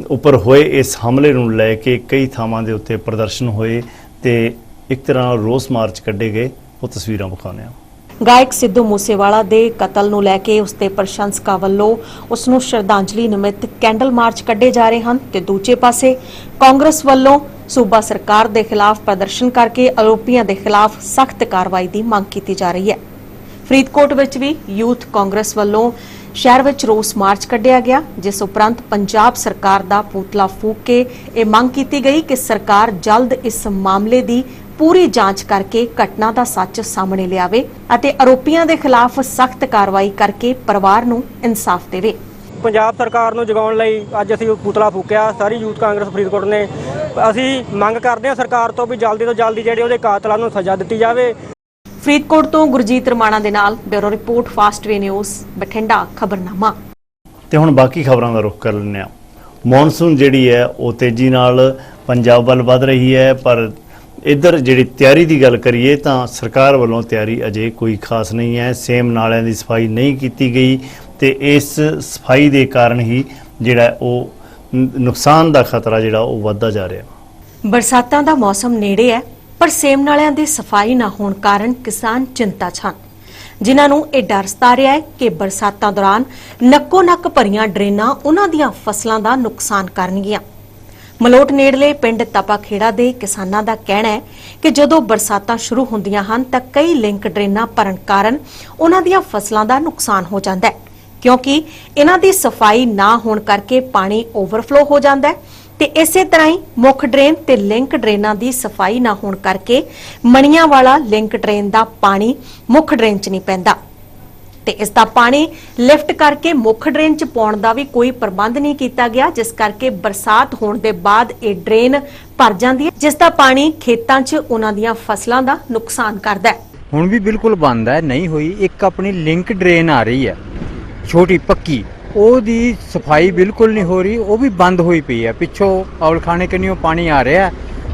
ਉੱਪਰ ਹੋਏ ਇਸ ਹਮਲੇ ਨੂੰ ਲੈ ਕੇ ਕਈ ਥਾਵਾਂ ਦੇ ਉੱਤੇ ਪ੍ਰਦਰਸ਼ਨ ਹੋਏ ਤੇ ਇੱਕ ਤਰ੍ਹਾਂ ਨਾਲ ਰੋਸ ਮਾਰਚ ਕੱਢੇ ਗਏ। ਉਹ ਤਸਵੀਰਾਂ ਵਿਖਾਉਂਦੇ ਹਾਂ। ਗਾਇਕ ਸਿੱਧੂ ਮੂਸੇਵਾਲਾ ਦੇ ਕਤਲ ਨੂੰ ਲੈ ਕੇ ਉਸ ਦੇ ਪ੍ਰਸ਼ੰਸਕਾਂ ਵੱਲੋਂ ਉਸ ਨੂੰ ਸ਼ਰਧਾਂਜਲੀ ਨਿਮਿਤ ਕੈਂਡਲ ਮਾਰਚ ਕੱਢੇ ਜਾ ਰਹੇ ਹਨ ਤੇ ਦੂਜੇ ਪਾਸੇ ਕਾਂਗਰਸ ਵੱਲੋਂ ਸੂਬਾ ਸਰਕਾਰ ਦੇ ਖਿਲਾਫ ਪ੍ਰਦਰਸ਼ਨ ਕਰਕੇ ਆਰੋਪੀਆਂ ਦੇ ਖਿਲਾਫ ਸਖਤ ਕਾਰਵਾਈ ਦੀ ਮੰਗ ਕੀਤੀ ਜਾ ਰਹੀ ਹੈ। ਫਰੀਦਕੋਟ ਵਿੱਚ ਵੀ ਯੂਥ ਕਾਂਗਰਸ ਵੱਲੋਂ ਸ਼ਹਿਰ ਵਿੱਚ ਰੋਸ ਮਾਰਚ ਕੱਢਿਆ ਗਿਆ, ਜਿਸ ਉਪਰੰਤ ਪੰਜਾਬ ਸਰਕਾਰ ਦਾ ਪੁਤਲਾ ਫੂਕ ਕੇ ਇਹ ਮੰਗ ਕੀਤੀ ਗਈ ਕਿ ਸਰਕਾਰ ਜਲਦ ਇਸ ਮਾਮਲੇ ਦੀ ਪੂਰੀ ਜਾਂਚ ਕਰਕੇ ਘਟਨਾ ਦਾ ਸੱਚ ਸਾਹਮਣੇ ਲਿਆਵੇ ਅਤੇ ਆਰੋਪੀਆਂ ਦੇ ਖਿਲਾਫ ਸਖਤ ਕਾਰਵਾਈ ਕਰਕੇ ਪਰਿਵਾਰ ਨੂੰ ਇਨਸਾਫ ਦੇਵੇ। ਪੰਜਾਬ ਸਰਕਾਰ ਨੂੰ ਜਗਾਉਣ ਲਈ ਅੱਜ ਅਸੀਂ ਪੁਤਲਾ ਫੂਕਿਆ। ਸਾਰੀ ਯੂਥ ਕਾਂਗਰਸ ਫਰੀਦਕੋਟ ਨੇ ਅਸੀਂ ਮੰਗ ਕਰਦੇ ਹਾਂ ਸਰਕਾਰ ਤੋਂ ਵੀ ਜਲਦੀ ਤੋਂ ਜਲਦੀ ਜਿਹੜੇ ਉਹਦੇ ਕਾਤਲਾਂ ਨੂੰ ਸਜ਼ਾ ਦਿੱਤੀ ਜਾਵੇ। ਫਰੀਦਕੋਟ ਤੋਂ ਗੁਰਜੀਤ ਰਮਾਣਾ ਦੇ ਨਾਲ bureau report Fastway news Bathinda ਖਬਰਨਾਮਾ। ਤੇ ਹੁਣ ਬਾਕੀ ਖਬਰਾਂ ਦਾ ਰੁਖ ਕਰ ਲੈਂਦੇ ਹਾਂ। ਮੌਨਸੂਨ ਜਿਹੜੀ ਹੈ ਉਹ ਤੇਜ਼ੀ ਨਾਲ ਪੰਜਾਬ ਵੱਲ ਵਧ ਰਹੀ ਹੈ, ਪਰ ਇੱਧਰ ਜਿਹੜੀ ਤਿਆਰੀ ਦੀ ਗੱਲ ਕਰੀਏ ਤਾਂ ਸਰਕਾਰ ਵੱਲੋਂ ਤਿਆਰੀ ਅਜੇ ਕੋਈ ਖਾਸ ਨਹੀਂ ਹੈ। ਸੇਮ ਨਾਲਿਆਂ ਦੀ ਸਫਾਈ ਨਹੀਂ ਕੀਤੀ ਗਈ ਤੇ ਇਸ ਸਫਾਈ ਦੇ ਕਾਰਨ ਹੀ ਜਿਹੜਾ ਉਹ ਨੁਕਸਾਨ ਦਾ ਖਤਰਾ ਜਿਹੜਾ ਉਹ ਵੱਧਦਾ ਜਾ ਰਿਹਾ। ਬਰਸਾਤਾਂ ਦਾ ਮੌਸਮ ਨੇੜੇ ਹੈ, ਪਰ ਸੇਮ ਨਾਲਿਆਂ ਦੀ ਸਫਾਈ ਨਾ ਹੋਣ ਕਾਰਨ ਕਿਸਾਨ ਚਿੰਤਾ 'ਚ ਹਨ, ਜਿਨ੍ਹਾਂ ਨੂੰ ਇਹ ਡਰ ਸਤਾ ਰਿਹਾ ਹੈ ਕਿ ਬਰਸਾਤਾਂ ਦੌਰਾਨ ਨੱਕੋ ਨੱਕ ਭਰੀਆਂ ਡਰੇਨਾਂ ਉਹਨਾਂ ਦੀਆਂ ਫਸਲਾਂ ਦਾ ਨੁਕਸਾਨ ਕਰਨਗੀਆਂ। ਮਲੋਟ ਨੇੜਲੇ ਪਿੰਡ ਤਪਾਖੇੜਾ ਦੇ ਕਿਸਾਨਾਂ ਦਾ ਕਹਿਣਾ ਹੈ ਕਿ ਜਦੋਂ ਬਰਸਾਤਾਂ ਸ਼ੁਰੂ ਹੁੰਦੀਆਂ ਹਨ ਤਾਂ ਕਈ ਲਿੰਕ ਡਰੇਨਾਂ ਭਰਨ ਕਾਰਨ ਉਹਨਾਂ ਦੀਆਂ ਫਸਲਾਂ ਦਾ ਨੁਕਸਾਨ ਹੋ ਜਾਂਦਾ ਹੈ, ਕਿਉਂਕਿ ਇਹਨਾਂ ਦੀ ਸਫਾਈ ਨਾ ਹੋਣ ਕਰਕੇ ਪਾਣੀ ਓਵਰਫਲੋ ਹੋ ਜਾਂਦਾ ਹੈ ਤੇ ਇਸੇ ਤਰ੍ਹਾਂ ਹੀ ਮੁੱਖ ਡਰੇਨ ਤੇ ਲਿੰਕ ਡਰੇਨਾਂ ਦੀ ਸਫਾਈ ਨਾ ਹੋਣ ਕਰਕੇ ਮਣੀਆਂ ਵਾਲਾ ਲਿੰਕ ਡਰੇਨ ਦਾ ਪਾਣੀ ਮੁੱਖ ਡਰੇਨ 'ਚ ਨਹੀਂ ਪੈਂਦਾ ਤੇ ਇਸ ਦਾ ਪਾਣੀ ਲਿਫਟ ਕਰਕੇ ਮੁੱਖ ਡਰੇਨ 'ਚ ਪਾਉਣ ਦਾ ਵੀ ਕੋਈ ਪ੍ਰਬੰਧ ਨਹੀਂ ਕੀਤਾ ਗਿਆ, ਜਿਸ ਕਰਕੇ ਬਰਸਾਤ ਹੋਣ ਦੇ ਬਾਅਦ ਇਹ ਡਰੇਨ ਭਰ ਜਾਂਦੀ ਹੈ, ਜਿਸ ਦਾ ਪਾਣੀ ਖੇਤਾਂ 'ਚ ਉਹਨਾਂ ਦੀਆਂ ਫਸਲਾਂ ਦਾ ਨੁਕਸਾਨ ਕਰਦਾ ਹੈ। ਹੁਣ ਵੀ ਬਿਲਕੁਲ ਬੰਦ ਹੈ, ਨਹੀਂ ਹੋਈ। ਇੱਕ ਆਪਣੀ ਲਿੰਕ ਡਰੇਨ ਆ ਰਹੀ ਹੈ ਛੋਟੀ ਪੱਕੀ, ਉਹਦੀ ਸਫਾਈ ਬਿਲਕੁਲ ਨਹੀਂ ਹੋ ਰਹੀ, ਉਹ ਵੀ ਬੰਦ ਹੋਈ ਪਈ ਹੈ। ਪਿੱਛੋਂ ਔਲਖਾਣੇ ਕੰਨਿਓ ਪਾਣੀ ਆ ਰਿਹਾ,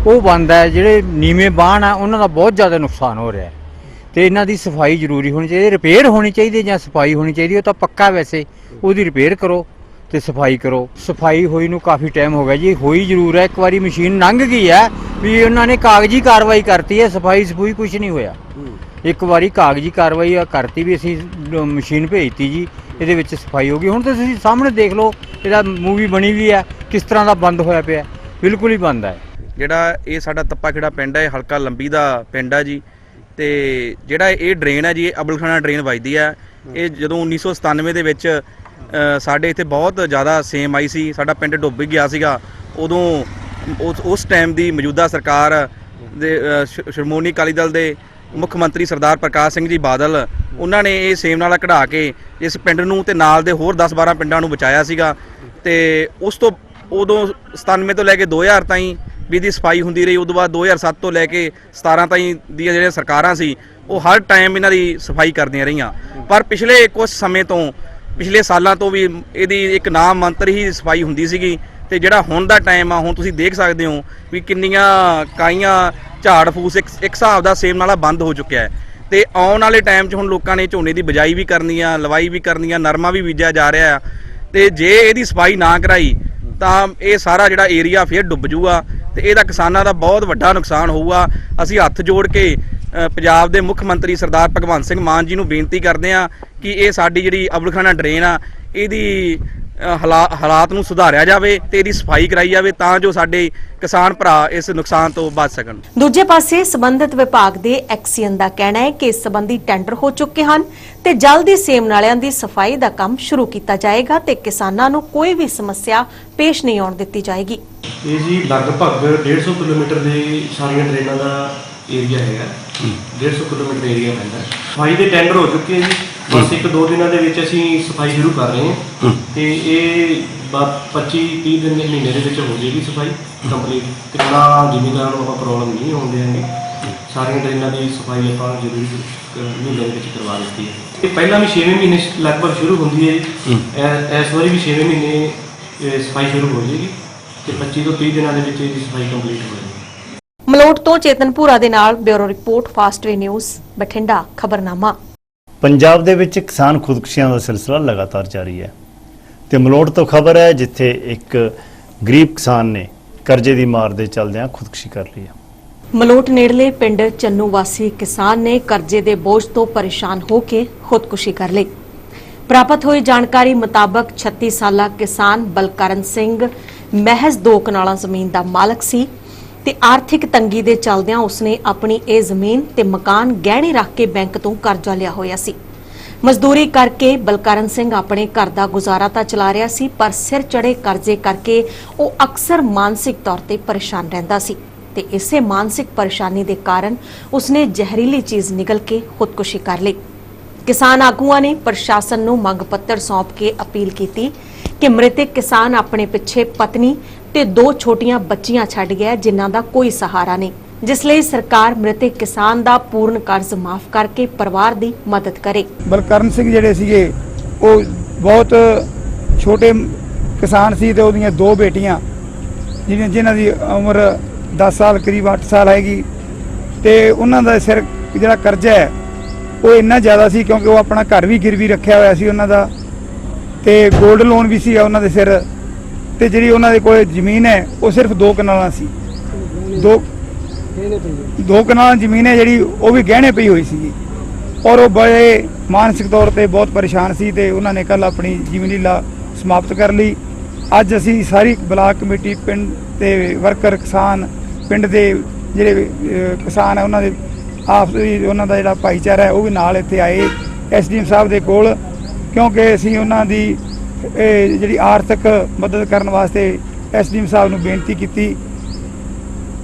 ਉਹ ਬੰਦ ਹੈ। ਜਿਹੜੇ ਨੀਵੇਂ ਬਾਣ ਆ ਉਹਨਾਂ ਦਾ ਬਹੁਤ ਜ਼ਿਆਦਾ ਨੁਕਸਾਨ ਹੋ ਰਿਹਾ ਤੇ ਇਹਨਾਂ ਦੀ ਸਫਾਈ ਜ਼ਰੂਰੀ ਹੋਣੀ ਚਾਹੀਦੀ, ਰਿਪੇਅਰ ਹੋਣੀ ਚਾਹੀਦੀ ਜਾਂ ਸਫਾਈ ਹੋਣੀ ਚਾਹੀਦੀ। ਉਹ ਤਾਂ ਪੱਕਾ, ਵੈਸੇ ਉਹਦੀ ਰਿਪੇਅਰ ਕਰੋ ਤੇ ਸਫਾਈ ਕਰੋ। ਸਫਾਈ ਹੋਈ ਨੂੰ ਕਾਫੀ ਟਾਈਮ ਹੋ ਗਿਆ ਜੀ, ਹੋਈ ਜ਼ਰੂਰ ਹੈ। ਇੱਕ ਵਾਰੀ ਮਸ਼ੀਨ ਲੰਘ ਗਈ ਹੈ ਵੀ ਉਹਨਾਂ ਨੇ ਕਾਗਜ਼ੀ ਕਾਰਵਾਈ ਕਰਤੀ ਹੈ, ਸਫਾਈ ਸਫੂਈ ਕੁਝ ਨਹੀਂ ਹੋਇਆ। ਇੱਕ ਵਾਰੀ ਕਾਗਜ਼ੀ ਕਾਰਵਾਈ ਕਰਤੀ ਵੀ ਅਸੀਂ ਮਸ਼ੀਨ ਭੇਜਤੀ ਜੀ, ਇਹਦੇ ਵਿੱਚ ਸਫਾਈ ਹੋ ਗਈ। ਹੁਣ ਤਾਂ ਤੁਸੀਂ ਸਾਹਮਣੇ ਦੇਖ ਲਓ, ਇਹਦਾ ਮੂਵੀ ਬਣੀ ਵੀ ਹੈ ਕਿਸ ਤਰ੍ਹਾਂ ਦਾ ਬੰਦ ਹੋਇਆ ਪਿਆ, ਬਿਲਕੁਲ ਹੀ ਬੰਦ ਹੈ। ਜਿਹੜਾ ਇਹ ਸਾਡਾ ਤੱਪਾਖੇੜਾ ਪਿੰਡ ਹੈ, ਹਲਕਾ ਲੰਬੀ ਦਾ ਪਿੰਡ ਹੈ ਜੀ। ਤੇ ਜਿਹੜਾ ਇਹ ਡਰੇਨ ਹੈ ਜੀ, ਇਹ ਅਬਲਖਾਨਾ ਡਰੇਨ ਵੱਜਦੀ ਹੈ। ਇਹ ਜਦੋਂ 1997 ਦੇ ਵਿੱਚ ਸਾਡੇ ਇੱਥੇ ਬਹੁਤ ਜ਼ਿਆਦਾ ਸੇਮ ਆਈ ਸੀ, ਸਾਡਾ ਪਿੰਡ ਡੁੱਬ ਵੀ ਗਿਆ ਸੀਗਾ। ਉਦੋਂ ਉਸ ਟਾਈਮ ਦੀ ਮੌਜੂਦਾ ਸਰਕਾਰ ਦੇ ਸ਼੍ਰੋਮਣੀ ਅਕਾਲੀ ਦਲ ਦੇ ਮੁੱਖ ਮੰਤਰੀ ਸਰਦਾਰ ਪ੍ਰਕਾਸ਼ ਸਿੰਘ ਜੀ ਬਾਦਲ, ਉਹਨਾਂ ਨੇ ਇਹ ਸੇਮ ਨਾਲਾ ਕਢਾ ਕੇ ਇਸ ਪਿੰਡ ਨੂੰ ਤੇ ਨਾਲ ਦੇ ਹੋਰ 10-12 ਪਿੰਡਾਂ ਨੂੰ ਬਚਾਇਆ ਸੀਗਾ। ਤੇ ਉਸ ਤੋਂ ਉਦੋਂ 97 ਤੋਂ ਲੈ ਕੇ 2000 ਤਾਈਂ ਵੀ ਦੀ ਸਫਾਈ ਹੁੰਦੀ ਰਹੀ। ਉਦੋਂ ਬਾਅਦ 2007 ਤੋਂ ਲੈ ਕੇ 17 ਤਾਈਂ ਦੀਆਂ ਜਿਹੜੀਆਂ ਸਰਕਾਰਾਂ ਸੀ ਉਹ ਹਰ ਟਾਈਮ ਇਹਨਾਂ ਦੀ ਸਫਾਈ ਕਰਦੀਆਂ ਰਹੀਆਂ। ਪਰ ਪਿਛਲੇ ਕੁਝ ਸਮੇਂ ਤੋਂ, ਪਿਛਲੇ ਸਾਲਾਂ ਤੋਂ ਵੀ ਇਹਦੀ ਇੱਕ ਨਾਮ ਮੰਤਰ ਹੀ ਸਫਾਈ ਹੁੰਦੀ ਸੀਗੀ। ਤੇ ਜਿਹੜਾ ਹੁਣ ਦਾ ਟਾਈਮ ਆ, ਹੁਣ ਤੁਸੀਂ ਦੇਖ ਸਕਦੇ ਹੋ ਵੀ ਕਿੰਨੀਆਂ ਕਾਈਆਂ, ਝਾੜ ਫੂਸ ਇੱਕ ਹਿਸਾਬ ਦਾ ਸੇਮ ਨਾਲਾ ਬੰਦ ਹੋ ਚੁੱਕਿਆ ਹੈ। ਤੇ ਆਉਣ ਵਾਲੇ ਟਾਈਮ 'ਚ ਹੁਣ ਲੋਕਾਂ ਨੇ ਝੋਨੇ ਦੀ ਬਿਜਾਈ ਵੀ ਕਰਨੀ ਆ, ਲਵਾਈ ਵੀ ਕਰਨੀ ਆ, ਨਰਮਾ ਵੀ ਬੀਜਿਆ ਜਾ ਰਿਹਾ ਆ। ਤੇ ਜੇ ਇਹਦੀ ਸਫਾਈ ਨਾ ਕਰਾਈ ਤਾਂ ਇਹ ਸਾਰਾ ਜਿਹੜਾ ਏਰੀਆ ਫਿਰ ਡੁੱਬ ਜੂਗਾ ਤੇ ਇਹਦਾ ਕਿਸਾਨਾਂ ਦਾ ਬਹੁਤ ਵੱਡਾ ਨੁਕਸਾਨ ਹੋਊਗਾ। ਅਸੀਂ ਹੱਥ ਜੋੜ ਕੇ ਪੰਜਾਬ ਦੇ ਮੁੱਖ ਮੰਤਰੀ ਸਰਦਾਰ ਭਗਵੰਤ ਸਿੰਘ ਮਾਨ ਜੀ ਨੂੰ ਬੇਨਤੀ ਕਰਦੇ ਆ ਕਿ ਇਹ ਸਾਡੀ ਜਿਹੜੀ ਅਬਲਖਾਨਾ ਡਰੇਨ ਆ, ਇਹਦੀ ਹਾਲਾਤ ਨੂੰ ਸੁਧਾਰਿਆ ਜਾਵੇ ਤੇ ਇਹਦੀ ਸਫਾਈ ਕਰਾਈ ਜਾਵੇ ਤਾਂ ਜੋ ਸਾਡੇ ਕਿਸਾਨ ਭਰਾ ਇਸ ਨੁਕਸਾਨ ਤੋਂ ਬਚ ਸਕਣ। ਦੂਜੇ ਪਾਸੇ ਸੰਬੰਧਿਤ ਵਿਭਾਗ ਦੇ ਐਕਸੀਅਨ ਦਾ ਕਹਿਣਾ ਹੈ ਕਿ ਇਸ ਸੰਬੰਧੀ ਟੈਂਡਰ ਹੋ ਚੁੱਕੇ ਹਨ ਤੇ ਜਲਦੀ ਸੇਮ ਨਾਲਿਆਂ ਦੀ ਸਫਾਈ ਦਾ ਕੰਮ ਸ਼ੁਰੂ ਕੀਤਾ ਜਾਏਗਾ ਤੇ ਕਿਸਾਨਾਂ ਨੂੰ ਕੋਈ ਵੀ ਸਮੱਸਿਆ ਪੇਸ਼ ਨਹੀਂ ਆਉਣ ਦਿੱਤੀ ਜਾਏਗੀ। ਇਹ ਜੀ ਲਗਭਗ 150 ਕਿਲੋਮੀਟਰ ਦੇ ਸਾਰੀਆਂ ਟ੍ਰੇਨਾਂ ਦਾ ਏਰੀਆ ਹੈਗਾ। 150 ਕਿਲੋਮੀਟਰ ਏਰੀਆ ਪੈਂਦਾ। ਸਫਾਈ ਦੇ ਟੈਂਡਰ ਹੋ ਚੁੱਕੇ ਜੀ, ਬਸ 1-2 ਦਿਨਾਂ ਦੇ ਵਿੱਚ ਅਸੀਂ ਸਫਾਈ ਸ਼ੁਰੂ ਕਰ ਰਹੇ ਹਾਂ ਤੇ ਇਹ 25-30 ਦਿਨ ਦੇ ਮਹੀਨੇ ਦੇ ਵਿੱਚ ਹੋ ਜਾਏਗੀ ਸਫਾਈ ਕੰਪਲੀਟ। ਤੇ ਨਾ ਜ਼ਿਮੀਂਦਾਰਾਂ ਨੂੰ ਆਪਾਂ ਪ੍ਰੋਬਲਮ ਨਹੀਂ ਹੋਣ ਦੇਵਾਂਗੇ। ਸਾਰੀਆਂ ਟ੍ਰੇਨਾਂ ਦੀ ਸਫਾਈ ਆਪਾਂ ਜ਼ਰੂਰੀ ਮਹੀਨੇ ਦੇ ਵਿੱਚ ਕਰਵਾ ਦਿੱਤੀ ਹੈ। ਇਹ ਪਹਿਲਾਂ ਵੀ 6ਵੇਂ ਮਹੀਨੇ ਲਗਭਗ ਸ਼ੁਰੂ ਹੁੰਦੀ ਹੈ ਜੀ। ਇਸ ਵਾਰੀ ਵੀ 6ਵੇਂ ਮਹੀਨੇ ਸਫਾਈ ਸ਼ੁਰੂ ਹੋ ਜਾਏਗੀ ਤੇ 25 ਤੋਂ 30 ਦਿਨਾਂ ਦੇ ਵਿੱਚ ਇਹਦੀ ਸਫਾਈ ਕੰਪਲੀਟ ਹੋ ਜਾਏਗੀ। ਮਲੋਟ ਤੋਂ ਚੇਤਨਪੁਰਾ ਦੇ ਨਾਲ bureau report, Fastway news, Bathinda. ਖਬਰਨਾਮਾ। ਪੰਜਾਬ ਦੇ ਵਿੱਚ ਕਿਸਾਨ ਖੁਦਕੁਸ਼ੀਆਂ ਦਾ ਸਿਲਸਿਲਾ ਲਗਾਤਾਰ ਜਾਰੀ ਹੈ ਤੇ ਮਲੋਟ ਤੋਂ ਖਬਰ ਹੈ ਜਿੱਥੇ ਇੱਕ ਗਰੀਬ ਕਿਸਾਨ ਨੇ ਕਰਜ਼ੇ ਦੀ ਮਾਰ ਦੇ ਚੱਲਦਿਆਂ ਖੁਦਕੁਸ਼ੀ ਕਰ ਲਈ ਹੈ। ਮਲੋਟ ਨੇੜਲੇ ਪਿੰਡ ਚੰਨੂ ਵਾਸੀ ਕਿਸਾਨ ਨੇ ਕਰਜ਼ੇ ਦੇ ਬੋਝ ਤੋਂ ਪਰੇਸ਼ਾਨ ਹੋ ਕੇ ਖੁਦਕੁਸ਼ੀ ਕਰ ਲਈ। ਪ੍ਰਾਪਤ ਹੋਈ ਜਾਣਕਾਰੀ ਮੁਤਾਬਕ 36 ਸਾਲਾ ਕਿਸਾਨ ਬਲਕਰਨ ਸਿੰਘ ਮਹਿਜ਼ 2 ਕਨਾਲਾਂ ਜ਼ਮੀਨ ਦਾ ਮਾਲਕ ਸੀ ਤੇ ਆਰਥਿਕ ਤੰਗੀ ਦੇ ਚੱਲਦਿਆਂ ਉਸਨੇ ਆਪਣੀ ਇਹ ਜ਼ਮੀਨ ਤੇ ਮਕਾਨ ਗਹਿਣੇ ਰੱਖ ਕੇ ਬੈਂਕ ਤੋਂ ਕਰਜ਼ਾ ਲਿਆ ਹੋਇਆ ਸੀ। ਮਜ਼ਦੂਰੀ ਕਰਕੇ ਬਲਕਰਨ ਸਿੰਘ ਆਪਣੇ ਘਰ ਦਾ ਗੁਜ਼ਾਰਾ ਤਾਂ ਚਲਾ ਰਿਹਾ ਸੀ, ਪਰ ਸਿਰ ਚੜੇ ਕਰਜ਼ੇ ਕਰਕੇ ਉਹ ਅਕਸਰ ਮਾਨਸਿਕ ਤੌਰ ਤੇ ਪਰੇਸ਼ਾਨ ਰਹਿੰਦਾ ਸੀ ਤੇ ਇਸੇ ਮਾਨਸਿਕ ਪਰੇਸ਼ਾਨੀ ਦੇ ਕਾਰਨ ਉਸਨੇ ਜ਼ਹਿਰੀਲੀ ਚੀਜ਼ ਨਿਗਲ ਕੇ ਖੁਦਕੁਸ਼ੀ ਕਰ ਲਈ। ਕਿਸਾਨ ਆਗੂਆਂ ਨੇ ਪ੍ਰਸ਼ਾਸਨ ਨੂੰ ਮੰਗ ਪੱਤਰ ਸੌਂਪ ਕੇ ਅਪੀਲ ਕੀਤੀ ਕਿ ਮ੍ਰਿਤਕ ਕਿਸਾਨ ਆਪਣੇ ਪਿੱਛੇ ਪਤਨੀ ਤੇ 2 ਛੋਟੀਆਂ ਬੱਚੀਆਂ ਛੱਡ ਗਿਆ ਜਿਨ੍ਹਾਂ ਦਾ ਕੋਈ ਸਹਾਰਾ ਨਹੀਂ, ਜਿਸ ਲਈ ਸਰਕਾਰ ਮ੍ਰਿਤਕ ਕਿਸਾਨ ਦਾ ਪੂਰਨ ਕਰਜ਼ ਮਾਫ ਕਰਕੇ ਪਰਿਵਾਰ ਦੀ ਮਦਦ ਕਰੇ। ਬਲਕਰਨ ਸਿੰਘ ਜਿਹੜੇ ਸੀਗੇ ਉਹ ਬਹੁਤ ਛੋਟੇ ਕਿਸਾਨ ਸੀ ਤੇ ਉਹਦੀਆਂ 2 ਬੇਟੀਆਂ ਜਿਨ੍ਹਾਂ ਦੀ ਉਮਰ 10 ਸਾਲ ਕਰੀਬ 8 ਸਾਲ ਹੈਗੀ ਤੇ ਉਹਨਾਂ ਦਾ ਸਿਰ ਜਿਹੜਾ ਕਰਜ਼ਾ ਹੈ ਉਹ ਇੰਨਾ ਜ਼ਿਆਦਾ ਸੀ ਕਿਉਂਕਿ ਉਹ ਆਪਣਾ ਘਰ ਵੀ ਗਿਰਵੀ ਰੱਖਿਆ ਹੋਇਆ ਸੀ ਉਹਨਾਂ ਦਾ ਤੇ 골ਡ ਲੋਨ ਵੀ ਸੀ ਉਹਨਾਂ ਦੇ ਸਿਰ ਤੇ ਜਿਹੜੀ ਉਹਨਾਂ ਦੇ ਕੋਲ ਜ਼ਮੀਨ ਹੈ ਉਹ ਸਿਰਫ 2 ਕਨਾਲਾਂ ਸੀ। 2 ਕਨਾਲਾਂ ਜ਼ਮੀਨ ਹੈ ਜਿਹੜੀ ਉਹ ਵੀ ਗਹਿਣੇ ਪਈ ਹੋਈ ਸੀਗੀ ਔਰ ਉਹ ਬੜੇ ਮਾਨਸਿਕ ਤੌਰ ਤੇ ਬਹੁਤ ਪਰੇਸ਼ਾਨ ਸੀ ਤੇ ਉਹਨਾਂ ਨੇ ਕੱਲ ਆਪਣੀ ਜੀਵਨ ਲੀਲਾ ਸਮਾਪਤ ਕਰ ਲਈ। ਅੱਜ ਅਸੀਂ ਸਾਰੀ ਬਲਾਕ ਕਮੇਟੀ ਪਿੰਡ ਤੇ ਵਰਕਰ ਕਿਸਾਨ ਪਿੰਡ ਦੇ ਜਿਹੜੇ ਕਿਸਾਨ ਹੈ ਉਹਨਾਂ ਦੇ ਆਪਸ ਵਿੱਚ ਉਹਨਾਂ ਦਾ ਜਿਹੜਾ ਭਾਈਚਾਰਾ ਹੈ ਉਹ ਵੀ ਨਾਲ ਇੱਥੇ ਆਏ ਐਸਡੀਐਮ ਸਾਹਿਬ ਦੇ ਕੋਲ ਕਿਉਂਕਿ ਅਸੀਂ ਉਹਨਾਂ ਦੀ ਜਿਹੜੀ ਆਰਥਿਕ ਮਦਦ ਕਰਨ ਵਾਸਤੇ ਐਸਡੀਐਮ ਸਾਹਿਬ ਨੂੰ ਬੇਨਤੀ ਕੀਤੀ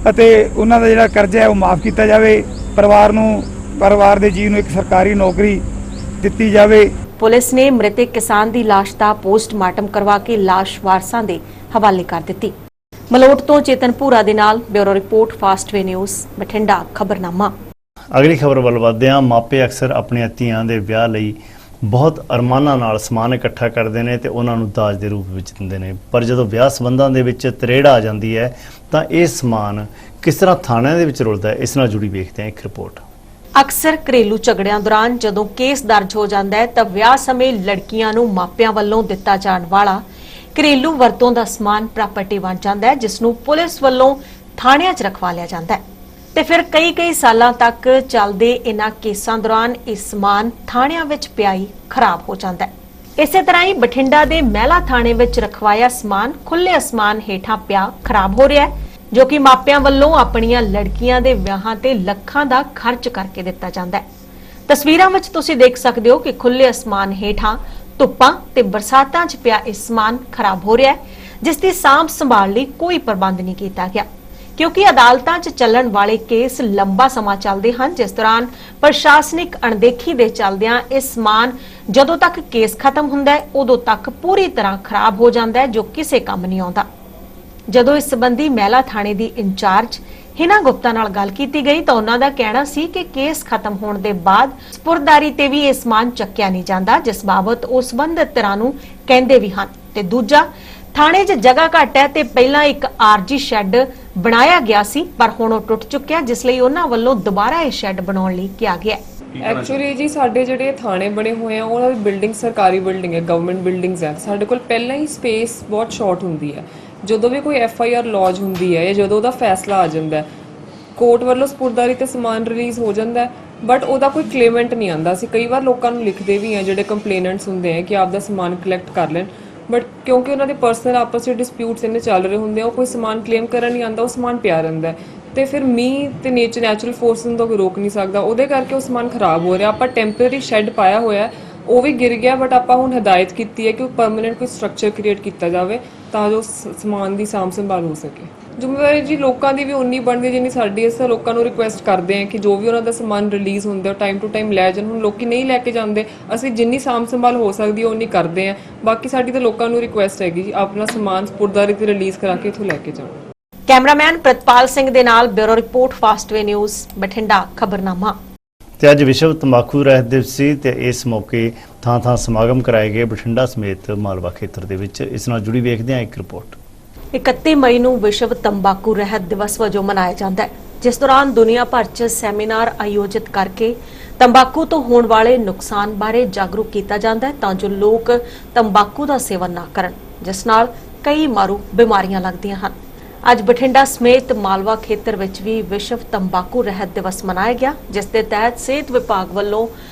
ਅਤੇ ਉਹਨਾਂ ਦਾ ਜਿਹੜਾ ਕਰਜ਼ਾ ਹੈ ਉਹ ਮਾਫ ਕੀਤਾ ਜਾਵੇ। ਪਰਿਵਾਰ ਦੇ ਜੀਵ ਨੂੰ ਇੱਕ ਸਰਕਾਰੀ ਨੌਕਰੀ ਦਿੱਤੀ ਜਾਵੇ। ਪੁਲਿਸ ਨੇ ਮ੍ਰਿਤਕ ਕਿਸਾਨ ਦੀ ਲਾਸ਼ ਦਾ ਪੋਸਟਮਾਰਟਮ ਕਰਵਾ ਕੇ ਲਾਸ਼ ਵਾਰਸਾਂ ਦੇ ਹਵਾਲੇ ਕਰ ਦਿੱਤੀ। ਮਲੋਟ ਤੋਂ ਚੇਤਨਪੁਰਾ ਦੇ ਨਾਲ bureau report, Fastway news, Bathinda. ਖਬਰਨਾਮਾ। ਅਗਲੀ ਖਬਰ ਵੱਲ ਵਧਦੇ ਹਾਂ। ਮਾਪੇ ਅਕਸਰ ਆਪਣੀਆਂ ਧੀਆਂ ਦੇ ਵਿਆਹ ਲਈ ਬਹੁਤ ਅਰਮਾਨਾਂ ਨਾਲ ਸਮਾਨ ਇਕੱਠਾ ਕਰਦੇ ਨੇ ਤੇ ਉਹਨਾਂ ਨੂੰ ਦਾਜ ਦੇ ਰੂਪ ਵਿੱਚ ਦਿੰਦੇ ਨੇ, ਪਰ ਜਦੋਂ ਵਿਆਹ ਸੰਬੰਧਾਂ ਦੇ ਵਿੱਚ ਤਰੇੜ ਆ ਜਾਂਦੀ ਹੈ ਤਾਂ ਇਹ ਸਮਾਨ ਕਿਸ ਤਰ੍ਹਾਂ ਥਾਣਿਆਂ ਦੇ ਵਿੱਚ ਰੁਲਦਾ ਹੈ, ਇਸ ਨਾਲ ਜੁੜੀ ਵੇਖਦੇ ਹਾਂ ਇੱਕ ਰਿਪੋਰਟ। ਅਕਸਰ ਘਰੇਲੂ ਝਗੜਿਆਂ ਦੌਰਾਨ ਜਦੋਂ ਕੇਸ ਦਰਜ ਹੋ ਜਾਂਦਾ ਹੈ ਤਾਂ ਵਿਆਹ ਸਮੇਂ ਲੜਕੀਆਂ ਨੂੰ ਮਾਪਿਆਂ ਵੱਲੋਂ ਦਿੱਤਾ ਜਾਣ ਵਾਲਾ ਘਰੇਲੂ ਵਰਤੋਂ ਦਾ ਸਮਾਨ ਪ੍ਰਾਪਰਟੀ ਬਣ ਜਾਂਦਾ ਹੈ, ਜਿਸ ਨੂੰ ਪੁਲਿਸ ਵੱਲੋਂ ਥਾਣਿਆਂ 'ਚ ਰਖਵਾ ਲਿਆ ਜਾਂਦਾ ਹੈ ਤੇ ਫਿਰ ਕਈ ਸਾਲਾਂ ਤੱਕ ਚੱਲਦੇ ਇਹਨਾਂ ਕੇਸਾਂ ਦੌਰਾਨ ਇਹ ਸਮਾਨ ਥਾਣਿਆਂ ਵਿੱਚ ਪਿਆ ਹੀ ਖਰਾਬ ਹੋ ਜਾਂਦਾ ਹੈ। ਇਸੇ ਤਰ੍ਹਾਂ ਹੀ ਬਠਿੰਡਾ ਦੇ ਮਹਿਲਾ ਥਾਣੇ ਵਿੱਚ ਰਖਵਾਇਆ ਸਮਾਨ ਖੁੱਲੇ ਅਸਮਾਨ ਹੇਠਾਂ ਪਿਆ ਖਰਾਬ ਹੋ ਰਿਹਾ ਹੈ, ਜੋ ਕਿ ਮਾਪਿਆਂ ਵੱਲੋਂ ਆਪਣੀਆਂ ਲੜਕੀਆਂ ਦੇ ਵਿਆਹਾਂ ਤੇ ਲੱਖਾਂ ਦਾ ਖਰਚ ਕਰਕੇ ਦਿੱਤਾ ਜਾਂਦਾ ਹੈ। ਤਸਵੀਰਾਂ ਵਿੱਚ ਤੁਸੀਂ ਦੇਖ ਸਕਦੇ ਹੋ ਕਿ ਖੁੱਲੇ ਅਸਮਾਨ ਹੇਠਾਂ ਧੁੱਪਾਂ ਤੇ ਬਰਸਾਤਾਂ 'ਚ ਪਿਆ ਇਹ ਸਮਾਨ ਖਰਾਬ ਹੋ ਰਿਹਾ ਹੈ, ਜਿਸ ਦੀ ਸਾਂਭ ਸੰਭਾਲ ਲਈ ਕੋਈ ਪ੍ਰਬੰਧ ਨਹੀਂ ਕੀਤਾ ਗਿਆ ਕਿਉਂਕਿ ਅਦਾਲਤਾਂ 'ਚ ਚੱਲਣ ਵਾਲੇ ਕੇਸ ਲੰਬਾ ਸਮਾਂ ਚੱਲਦੇ ਹਨ, ਜਿਸ ਦੌਰਾਨ ਪ੍ਰਸ਼ਾਸਨਿਕ ਅਣਦੇਖੀ ਦੇ ਚੱਲਦਿਆਂ ਇਹ ਸਮਾਨ ਜਦੋਂ ਤੱਕ ਕੇਸ ਖਤਮ ਹੁੰਦਾ ਹੈ ਉਦੋਂ ਤੱਕ ਪੂਰੀ ਤਰ੍ਹਾਂ ਖਰਾਬ ਹੋ ਜਾਂਦਾ ਹੈ, ਜੋ ਕਿਸੇ ਕੰਮ ਨਹੀਂ ਆਉਂਦਾ। ਜਦੋਂ ਇਸ ਸੰਬੰਧੀ ਮਹਿਲਾ ਥਾਣੇ ਦੀ ਇੰਚਾਰਜ ਹਿਨਾ ਗੁਪਤਾ ਨਾਲ ਗੱਲ ਕੀਤੀ ਗਈ ਤਾਂ ਉਹਨਾਂ ਦਾ ਕਹਿਣਾ ਸੀ ਕਿ ਕੇਸ ਖਤਮ ਹੋਣ ਦੇ ਬਾਅਦ ਸਪੁਰਦਾਰੀ ਤੇ ਵੀ ਇਹ ਸਮਾਨ ਚੱਕਿਆ ਨਹੀਂ ਜਾਂਦਾ, ਜਿਸ ਬਾਬਤ ਉਹ ਸੰਬੰਧਿਤ ਧਿਰਾਂ ਨੂੰ ਕਹਿੰਦੇ ਵੀ ਹਨ। ਤੇ ਦੂਜਾ, ਥਾਣੇ 'ਚ ਜਗ੍ਹਾ ਘੱਟ ਹੈ ਤੇ ਪਹਿਲਾਂ ਇੱਕ ਆਰਜੀ ਸ਼ੈੱਡ ਬਣਾਇਆ ਗਿਆ ਸੀ, ਪਰ ਹੁਣ ਉਹ ਟੁੱਟ ਚੁੱਕਿਆ, ਜਿਸ ਲਈ ਉਹਨਾਂ ਵੱਲੋਂ ਦੁਬਾਰਾ ਇਹ ਸ਼ੈੱਡ ਬਣਾਉਣ ਲਈ ਕਿਹਾ ਗਿਆ ਹੈ। ਐਕਚੁਅਲੀ ਜੀ ਸਾਡੇ ਜਿਹੜੇ ਥਾਣੇ ਬਣੇ ਹੋਏ ਆ ਉਹਨਾਂ ਦੀ ਬਿਲਡਿੰਗ ਸਰਕਾਰੀ ਬਿਲਡਿੰਗ ਹੈ, ਗਵਰਨਮੈਂਟ ਬਿਲਡਿੰਗਸ ਹੈ। ਸਾਡੇ ਕੋਲ ਪਹਿਲਾਂ ਹੀ ਸਪੇਸ ਬਹੁਤ ਸ਼ਾਰਟ ਹੁੰਦੀ ਹੈ। ਜਦੋਂ ਵੀ ਕੋਈ FIR ਲੌਜ ਹੁੰਦੀ ਹੈ ਜਾਂ ਜਦੋਂ ਉਹਦਾ ਫੈਸਲਾ ਆ ਜਾਂਦਾ ਹੈ, ਕੋਰਟ ਵੱਲੋਂ ਸਪੁਰਦਾਰੀ ਤੇ ਸਮਾਨ ਰਿਲੀਜ਼ ਹੋ ਜਾਂਦਾ ਹੈ, ਬਟ ਉਹਦਾ ਕੋਈ ਕਲੇਮੈਂਟ ਨਹੀਂ ਆਉਂਦਾ। ਅਸੀਂ ਕਈ ਵਾਰ ਲੋਕਾਂ ਨੂੰ ਲਿਖਦੇ ਵੀ ਹਾਂ ਜਿਹੜੇ ਕੰਪਲੇਨੈਂਟਸ ਹੁੰਦੇ ਆ ਕਿ ਆਪਦਾ ਸਮਾਨ ਕਲੈਕਟ ਕਰ ਲੈਣ, ਬਟ ਕਿਉਂਕਿ ਉਹਨਾਂ ਦੇ ਪਰਸਨਲ ਆਪਸ ਵਿੱਚ ਡਿਸਪਿਊਟਸ ਇੰਨੇ ਚੱਲ ਰਹੇ ਹੁੰਦੇ ਆ, ਉਹ ਕੋਈ ਸਮਾਨ ਕਲੇਮ ਕਰਨ ਨਹੀਂ ਆਉਂਦਾ, ਉਹ ਸਮਾਨ ਪਿਆ ਰਹਿੰਦਾ ਹੈ। ਤੇ ਫਿਰ ਮੀਂਹ ਤੇ ਨੈਚੁਰਲ ਫੋਰਸ ਨੂੰ ਤਾਂ ਕੋਈ ਰੋਕ ਨਹੀਂ ਸਕਦਾ, ਉਹਦੇ ਕਰਕੇ ਉਹ ਸਮਾਨ ਖਰਾਬ ਹੋ ਰਿਹਾ। ਆਪਾਂ ਟੈਂਪਰੇਰੀ ਸ਼ੈੱਡ ਪਾਇਆ ਹੋਇਆ, ਉਹ ਵੀ ਗਿਰ ਗਿਆ, ਬਟ ਆਪਾਂ ਹੁਣ ਹਦਾਇਤ ਕੀਤੀ ਹੈ ਕਿ ਉਹ ਪਰਮਨੈਂਟ ਕੋਈ ਸਟਰਕਚਰ ਕ੍ਰੀਏਟ ਕੀਤਾ ਜਾਵੇ ਤਾਂ ਜੋ ਸਮਾਨ ਦੀ ਸਾਂਭ ਸੰਭਾਲ ਹੋ ਸਕੇ। ਜ਼ਿੰਮੇਵਾਰੀ ਜੀ ਲੋਕਾਂ ਦੀ ਵੀ ਉਨੀ ਬਣਦੀ ਜਿੰਨੀ ਸਾਡੀ। ਇਸ ਲੋਕਾਂ ਨੂੰ ਰਿਕੁਐਸਟ ਕਰਦੇ ਹਾਂ ਕਿ ਜੋ ਵੀ ਉਹਨਾਂ ਦਾ ਸਮਾਨ ਰਿਲੀਜ਼ ਹੁੰਦਾ ਉਹ ਟਾਈਮ ਟੂ ਟਾਈਮ ਲੈ ਜਾਣ। ਹੁਣ ਲੋਕੀ ਨਹੀਂ ਲੈ ਕੇ ਜਾਂਦੇ, ਅਸੀਂ ਜਿੰਨੀ ਸਾਂਭ ਸੰਭਾਲ ਹੋ ਸਕਦੀ ਹੈ ਉਨੀ ਕਰਦੇ ਹਾਂ। ਬਾਕੀ ਸਾਡੀ ਤਾਂ ਲੋਕਾਂ ਨੂੰ ਰਿਕੁਐਸਟ ਹੈਗੀ ਜੀ ਆਪਣਾ ਸਮਾਨ ਸਪੁਰਦਾਰੀ ਤੇ ਰਿਲੀਜ਼ ਕਰਾ ਕੇ ਇੱਥੋਂ ਲੈ ਕੇ ਜਾਣ। ਕੈਮਰਾਮੈਨ ਪ੍ਰਿਤਪਾਲ ਸਿੰਘ ਦੇ ਨਾਲ bureau report Fastway news Bathinda ਖਬਰਨਾਮਾ। ਤੇ ਅੱਜ ਵਿਸ਼ਵ ਤੰਬਾਕੂ ਰਹਿਤ ਦਿਵਸ ਸੀ ਤੇ ਇਸ ਮੌਕੇ ਥਾਂ-ਥਾਂ ਸਮਾਗਮ ਕਰਾਏ ਗਏ ਬਠਿੰਡਾ ਸਮੇਤ ਮਾਲਵਾ ਖੇਤਰ ਦੇ ਵਿੱਚ। ਇਸ ਨਾਲ ਜੁੜੀ ਵੇਖਦੇ ਹਾਂ ਇੱਕ ਰਿਪੋਰਟ। 31 ਮਈ ਨੂੰ ਵਿਸ਼ਵ ਤੰਬਾਕੂ ਰਹਿਤ ਦਿਵਸ ਵਜੋਂ ਮਨਾਇਆ ਜਾਂਦਾ ਹੈ, ਜਿਸ ਦੌਰਾਨ ਦੁਨੀਆ ਭਰ 'ਚ ਸੈਮੀਨਾਰ ਆਯੋਜਿਤ ਕਰਕੇ ਤੰਬਾਕੂ ਤੋਂ ਹੋਣ ਵਾਲੇ ਨੁਕਸਾਨ ਬਾਰੇ ਜਾਗਰੂਕ ਕੀਤਾ ਜਾਂਦਾ ਹੈ ਤਾਂ ਜੋ ਲੋਕ ਤੰਬਾਕੂ ਦਾ ਸੇਵਨ ਨਾ ਕਰਨ, ਜਿਸ ਨਾਲ ਕਈ ਮਾਰੂ ਬਿਮਾਰੀਆਂ ਲੱਗਦੀਆਂ ਹਨ। ਅੱਜ ਬਠਿੰਡਾ ਸਮੇਤ ਮਾਲਵਾ ਖੇਤਰ ਵਿੱਚ ਵੀ ਵਿਸ਼ਵ ਤੰਬਾਕੂ ਰਹਿਤ ਦਿਵਸ ਮਨਾਇਆ ਗਿਆ, ਜਿਸ ਦੇ ਤਹਿਤ ਸਿਹਤ ਵਿਭਾਗ ਵੱਲੋਂ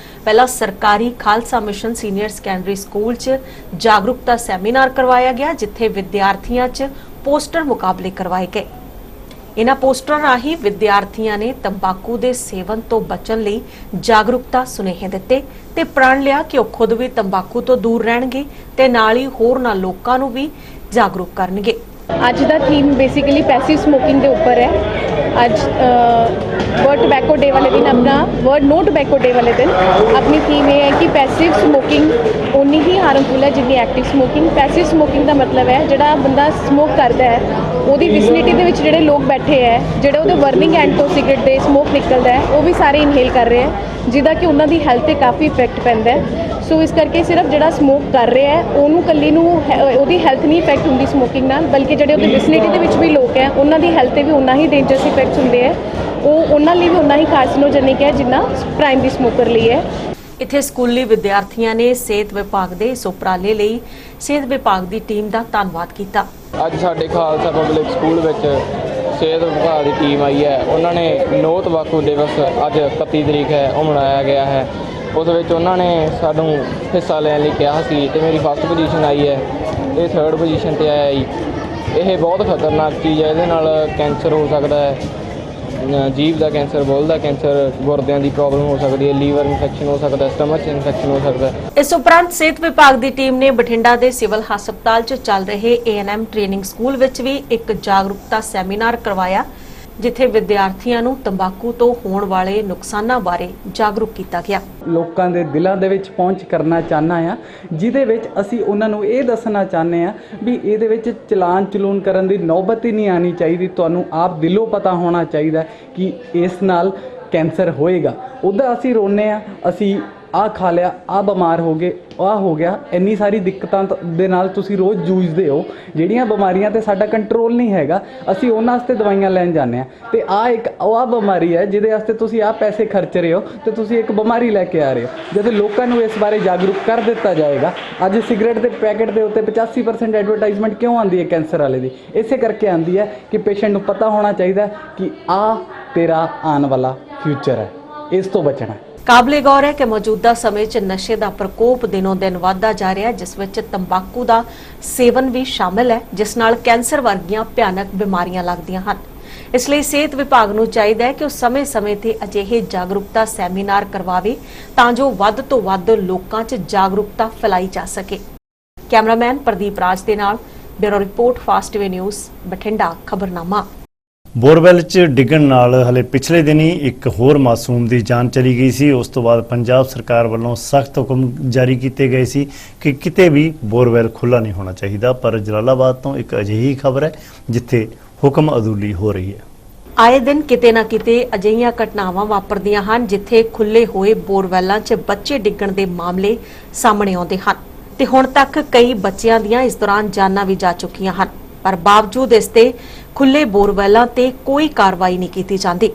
ਪਹਿਲਾ ਸਰਕਾਰੀ Khalsa mission senior secondary school 'ਚ ਜਾਗਰੂਕਤਾ ਸੈਮੀਨਾਰ ਕਰਵਾਇਆ ਗਿਆ, ਜਿੱਥੇ ਵਿਦਿਆਰਥੀਆਂ 'ਚ ਪੋਸਟਰ ਮੁਕਾਬਲੇ ਕਰਵਾਏ ਗਏ। ਇਹਨਾਂ ਪੋਸਟਰਾਂ ਰਾਹੀਂ ਵਿਦਿਆਰਥੀਆਂ ਨੇ ਤੰਬਾਕੂ ਦੇ ਸੇਵਨ ਤੋਂ ਬਚਣ ਲਈ ਜਾਗਰੂਕਤਾ ਸੁਨੇਹੇ ਦਿੱਤੇ ਤੇ ਪ੍ਰਣ ਲਿਆ ਕਿ ਉਹ ਖੁਦ ਵੀ ਤੰਬਾਕੂ ਤੋਂ ਦੂਰ ਰਹਿਣਗੇ ਤੇ ਨਾਲ ਹੀ ਹੋਰਨਾਂ ਲੋਕਾਂ ਨੂੰ ਵੀ ਜਾਗਰੂਕ ਕਰਨਗੇ। ਅੱਜ ਦਾ ਥੀਮ ਬੇਸਿਕਲੀ ਪੈਸਿਵ ਸਮੋਕਿੰਗ ਦੇ ਉੱਪਰ ਹੈ। ਅੱਜ ਵਰਲਡ ਟobacco ਡੇ ਵਾਲੇ ਦਿਨ ਆਪਣਾ ਵਰਲਡ ਨੋ ਟobacco ਡੇ ਵਾਲੇ ਦਿਨ ਆਪਣੀ ਥੀਮ ਇਹ ਹੈ ਕਿ ਪੈਸਿਵ ਸਮੋਕਿੰਗ ਉਨੀ ਹੀ ਹਾਰਮਫੁਲ ਹੈ ਜਿੰਨੀ ਐਕਟਿਵ ਸਮੋਕਿੰਗ। ਪੈਸਿਵ ਸਮੋਕਿੰਗ ਦਾ ਮਤਲਬ ਹੈ ਜਿਹੜਾ ਬੰਦਾ ਸਮੋਕ ਕਰਦਾ ਹੈ ਉਹਦੀ ਵਿਸਿਨਿਟੀ ਦੇ ਵਿੱਚ ਜਿਹੜੇ ਲੋਕ ਬੈਠੇ ਹੈ, ਜਿਹੜੇ ਉਹਦੇ ਵਰਨਿੰਗ ਐਂਡ ਤੋਂ ਸਿਗਰਟ ਦੇ ਸਮੋਕ ਨਿਕਲਦਾ ਹੈ, ਉਹ ਵੀ ਸਾਰੇ ਇਨਹੇਲ ਕਰ ਰਹੇ ਹੈ, ਜਿਹਦਾ ਕਿ ਉਹਨਾਂ ਦੀ ਹੈਲਥ ਤੇ ਕਾਫੀ ਇਫੈਕਟ ਪੈਂਦਾ ਹੈ। ਸੋ ਇਸ ਕਰਕੇ ਸਿਰਫ ਜਿਹੜਾ ਸਮੋਕ ਕਰ ਰਿਹਾ ਹੈ ਉਹਨੂੰ ਕੱਲੀ ਨੂੰ ਉਹਦੀ ਹੈਲਥ ਨਹੀਂ ਇਫੈਕਟ ਹੁੰਦੀ ਸਮੋਕਿੰਗ ਨਾਲ, ਬਲਕਿ ਜਿਹੜੇ ਉਹਦੇ ਵਿਸਿਨਿਟੀ ਦੇ ਵਿੱਚ ਵੀ ਲੋਕ ਹੈ ਉਹਨਾਂ ਦੀ ਹੈਲਥ ਤੇ ਵੀ ਉਨਾ ਹੀ ਡੇਂਜਰਸ ਇਫੈਕਟਸ ਹੁੰਦੇ ਹੈ। ਉਹ ਉਹਨਾਂ ਲਈ ਵੀ ਉਨਾ ਹੀ ਕਾਰਸੀਨੋਜੈਨਿਕ ਹੈ ਜਿੰਨਾ ਪ੍ਰਾਇਮਰੀ ਸਮੋਕਰ ਲਈ ਹੈ। ਇੱਥੇ ਸਕੂਲੀ ਵਿਦਿਆਰਥੀਆਂ ਨੇ ਸਿਹਤ ਵਿਭਾਗ ਦੇ ਇਸ ਉਪਰਾਲੇ ਲਈ ਸਿਹਤ ਵਿਭਾਗ ਦੀ ਟੀਮ ਦਾ ਧੰਨਵਾਦ ਕੀਤਾ। ਅੱਜ ਸਾਡੇ ਖਾਲਸਾ ਪਬਲਿਕ ਸਕੂਲ ਵਿੱਚ ਸਿਹਤ ਵਿਭਾਗ ਦੀ ਟੀਮ ਆਈ ਹੈ। ਉਹਨਾਂ ਨੇ ਨੋ ਤੰਬਾਕੂ ਦਿਵਸ ਅੱਜ 31 ਤਰੀਕ ਹੈ ਉਹ ਮਨਾਇਆ ਗਿਆ ਹੈ। ਉਸ ਵਿੱਚ ਉਹਨਾਂ ਨੇ ਸਾਨੂੰ ਹਿੱਸਾ ਲੈਣ ਲਈ ਕਿਹਾ ਸੀ ਤੇ ਮੇਰੀ ਫਸਟ ਪੋਜੀਸ਼ਨ ਆਈ ਹੈ, ਇਹ ਥਰਡ ਪੋਜੀਸ਼ਨ ਤੇ ਆਇਆ ਜੀ। ਇਹ ਬਹੁਤ ਖਤਰਨਾਕ ਚੀਜ਼ ਹੈ, ਇਹਦੇ ਨਾਲ ਕੈਂਸਰ ਹੋ ਸਕਦਾ ਹੈ, ਜੀਭ ਦਾ ਕੈਂਸਰ, ਬੁੱਲ ਦਾ ਕੈਂਸਰ, ਗੁਰਦਿਆਂ ਦੀ ਪ੍ਰੋਬਲਮ ਹੋ ਸਕਦੀ ਹੈ, ਲੀਵਰ ਇਨਫੈਕਸ਼ਨ ਹੋ ਸਕਦਾ ਹੈ, ਸਟਮਕ ਇਨਫੈਕਸ਼ਨ ਹੋ ਸਕਦਾ ਹੈ। ਇਸ ਉਪਰੰਤ ਸਿਹਤ ਵਿਭਾਗ ਦੀ ਟੀਮ ਨੇ ਬਠਿੰਡਾ ਦੇ ਸਿਵਲ ਹਸਪਤਾਲ 'ਚ ਚੱਲ ਰਹੇ ANM ਟ੍ਰੇਨਿੰਗ ਸਕੂਲ ਵਿੱਚ ਵੀ ਇੱਕ ਜਾਗਰੂਕਤਾ ਸੈਮੀਨਾਰ ਕਰਵਾਇਆ, ਜਿੱਥੇ ਵਿਦਿਆਰਥੀਆਂ ਨੂੰ ਤੰਬਾਕੂ ਤੋਂ ਹੋਣ ਵਾਲੇ ਨੁਕਸਾਨਾਂ ਬਾਰੇ ਜਾਗਰੂਕ ਕੀਤਾ ਗਿਆ। ਲੋਕਾਂ ਦੇ ਦਿਲਾਂ ਦੇ ਵਿੱਚ ਪਹੁੰਚ ਕਰਨਾ ਚਾਹੁੰਦਾ ਆ, ਜਿਹਦੇ ਵਿੱਚ ਅਸੀਂ ਉਹਨਾਂ ਨੂੰ ਇਹ ਦੱਸਣਾ ਚਾਹੁੰਦੇ ਆ ਵੀ ਇਹਦੇ ਵਿੱਚ ਚਲਾਨ ਕਰਨ ਦੀ ਨੌਬਤ ਹੀ ਨਹੀਂ ਆਣੀ ਚਾਹੀਦੀ। ਤੁਹਾਨੂੰ ਆਪ ਦਿਲੋਂ ਪਤਾ ਹੋਣਾ ਚਾਹੀਦਾ ਕਿ ਇਸ ਨਾਲ ਕੈਂਸਰ ਹੋਏਗਾ। ਉਹਦਾ ਅਸੀਂ ਰੋਨੇ ਆ, ਅਸੀਂ ਆਹ ਖਾ ਲਿਆ, ਆਹ ਬਿਮਾਰ ਹੋ ਗਏ, ਆਹ ਹੋ ਗਿਆ, ਇੰਨੀ ਸਾਰੀ ਦਿੱਕਤਾਂ ਦੇ ਨਾਲ ਤੁਸੀਂ ਰੋਜ਼ ਜੂਝਦੇ ਹੋ। ਜਿਹੜੀਆਂ ਬਿਮਾਰੀਆਂ ਤੇ ਸਾਡਾ ਕੰਟਰੋਲ ਨਹੀਂ ਹੈਗਾ, ਅਸੀਂ ਉਹਨਾਂ ਵਾਸਤੇ ਦਵਾਈਆਂ ਲੈਣ ਜਾਂਦੇ ਆ ਤੇ ਆਹ ਬਿਮਾਰੀ ਹੈ ਜਿਹਦੇ ਵਾਸਤੇ ਤੁਸੀਂ ਆਹ ਪੈਸੇ ਖਰਚ ਰਹੇ ਹੋ ਤੇ ਤੁਸੀਂ ਇੱਕ ਬਿਮਾਰੀ ਲੈ ਕੇ ਆ ਰਹੇ ਹੋ। ਜਦੋਂ ਲੋਕਾਂ ਨੂੰ ਇਸ ਬਾਰੇ ਜਾਗਰੂਕ ਕਰ ਦਿੱਤਾ ਜਾਏਗਾ। ਅੱਜ ਸਿਗਰਟ ਦੇ ਪੈਕੇਟ ਦੇ ਉੱਤੇ 85% ਐਡਵਰਟਾਈਜ਼ਮੈਂਟ ਕਿਉਂ ਆਉਂਦੀ ਹੈ ਕੈਂਸਰ ਵਾਲੇ ਦੀ? ਇਸੇ ਕਰਕੇ ਆਉਂਦੀ ਹੈ ਕਿ ਪੇਸ਼ੈਂਟ ਨੂੰ ਪਤਾ ਹੋਣਾ ਚਾਹੀਦਾ ਕਿ ਆਹ ਤੇਰਾ ਆਉਣ ਵਾਲਾ ਫਿਊਚਰ ਹੈ, ਇਸ ਤੋਂ ਬਚਣਾ। ਕਾਬਲੇ ਗੌਰ ਹੈ ਕਿ ਮੌਜੂਦਾ ਸਮੇਂ 'ਚ ਨਸ਼ੇ ਦਾ ਪ੍ਰਕੋਪ ਦਿਨੋਂ ਦਿਨ ਵਧਦਾ ਜਾ ਰਿਹਾ ਹੈ, ਜਿਸ ਵਿੱਚ ਤੰਬਾਕੂ ਦਾ ਸੇਵਨ ਵੀ ਸ਼ਾਮਲ ਹੈ, ਜਿਸ ਨਾਲ ਕੈਂਸਰ ਵਰਗੀਆਂ ਭਿਆਨਕ ਬਿਮਾਰੀਆਂ ਲੱਗਦੀਆਂ ਹਨ। ਇਸ ਲਈ ਸਿਹਤ ਵਿਭਾਗ ਨੂੰ ਚਾਹੀਦਾ ਹੈ ਕਿ ਉਹ ਸਮੇਂ-ਸਮੇਂ ਤੇ ਅਜਿਹੇ ਜਾਗਰੂਕਤਾ ਸੈਮੀਨਾਰ ਕਰਵਾਵੇ ਤਾਂ ਜੋ ਵੱਧ ਤੋਂ ਵੱਧ ਲੋਕਾਂ 'ਚ ਜਾਗਰੂਕਤਾ ਫੈਲਾਈ ਜਾ ਸਕੇ। ਕੈਮਰਾਮੈਨ ਪ੍ਰਦੀਪ ਰਾਜ ਦੇ ਨਾਲ bureau report Fastway news Bathinda ਖਬਰਨਾਮਾ। ਬੋਰਵੈਲ 'ਚ ਡਿੱਗਣ ਨਾਲ ਹਲੇ ਪਿਛਲੇ ਦਿਨੀ ਇੱਕ ਹੋਰ ਮਾਸੂਮ ਦੀ ਜਾਨ ਚਲੀ ਗਈ ਸੀ। ਉਸ ਤੋਂ ਬਾਅਦ ਪੰਜਾਬ ਸਰਕਾਰ ਵੱਲੋਂ ਸਖਤ ਹੁਕਮ ਜਾਰੀ ਕੀਤੇ ਗਏ ਸੀ ਕਿ ਕਿਤੇ ਵੀ ਬੋਰਵੈਲ ਖੁੱਲ੍ਹਾ ਨਹੀਂ ਹੋਣਾ ਚਾਹੀਦਾ, ਪਰ ਜਲਾਲਾਬਾਦ ਤੋਂ ਇੱਕ ਅਜਿਹੀ ਖਬਰ ਹੈ ਜਿੱਥੇ ਹੁਕਮ ਅਦੂਲੀ ਹੋ ਰਹੀ ਹੈ। ਆਏ ਦਿਨ ਕਿਤੇ ਨਾ ਕਿਤੇ ਅਜਿਹੀਆਂ ਘਟਨਾਵਾਂ ਵਾਪਰਦੀਆਂ ਹਨ ਜਿੱਥੇ ਖੁੱਲੇ ਹੋਏ ਬੋਰਵੈਲਾਂ 'ਚ ਬੱਚੇ ਡਿੱਗਣ ਦੇ ਮਾਮਲੇ ਸਾਹਮਣੇ ਆਉਂਦੇ ਹਨ ਤੇ ਹੁਣ ਤੱਕ ਕਈ ਬੱਚਿਆਂ ਦੀਆਂ ਇਸ ਦੌਰਾਨ ਜਾਨਾਂ ਵੀ ਜਾ ਚੁੱਕੀਆਂ ਹਨ, ਪਰ ਬਾਵਜੂਦ ਇਸ ਤੇ ਖੁੱਲੇ ਬੋਰਵੈਲਾਂ ਤੇ ਕੋਈ ਕਾਰਵਾਈ ਨਹੀਂ ਕੀਤੀ ਜਾਂਦੀ।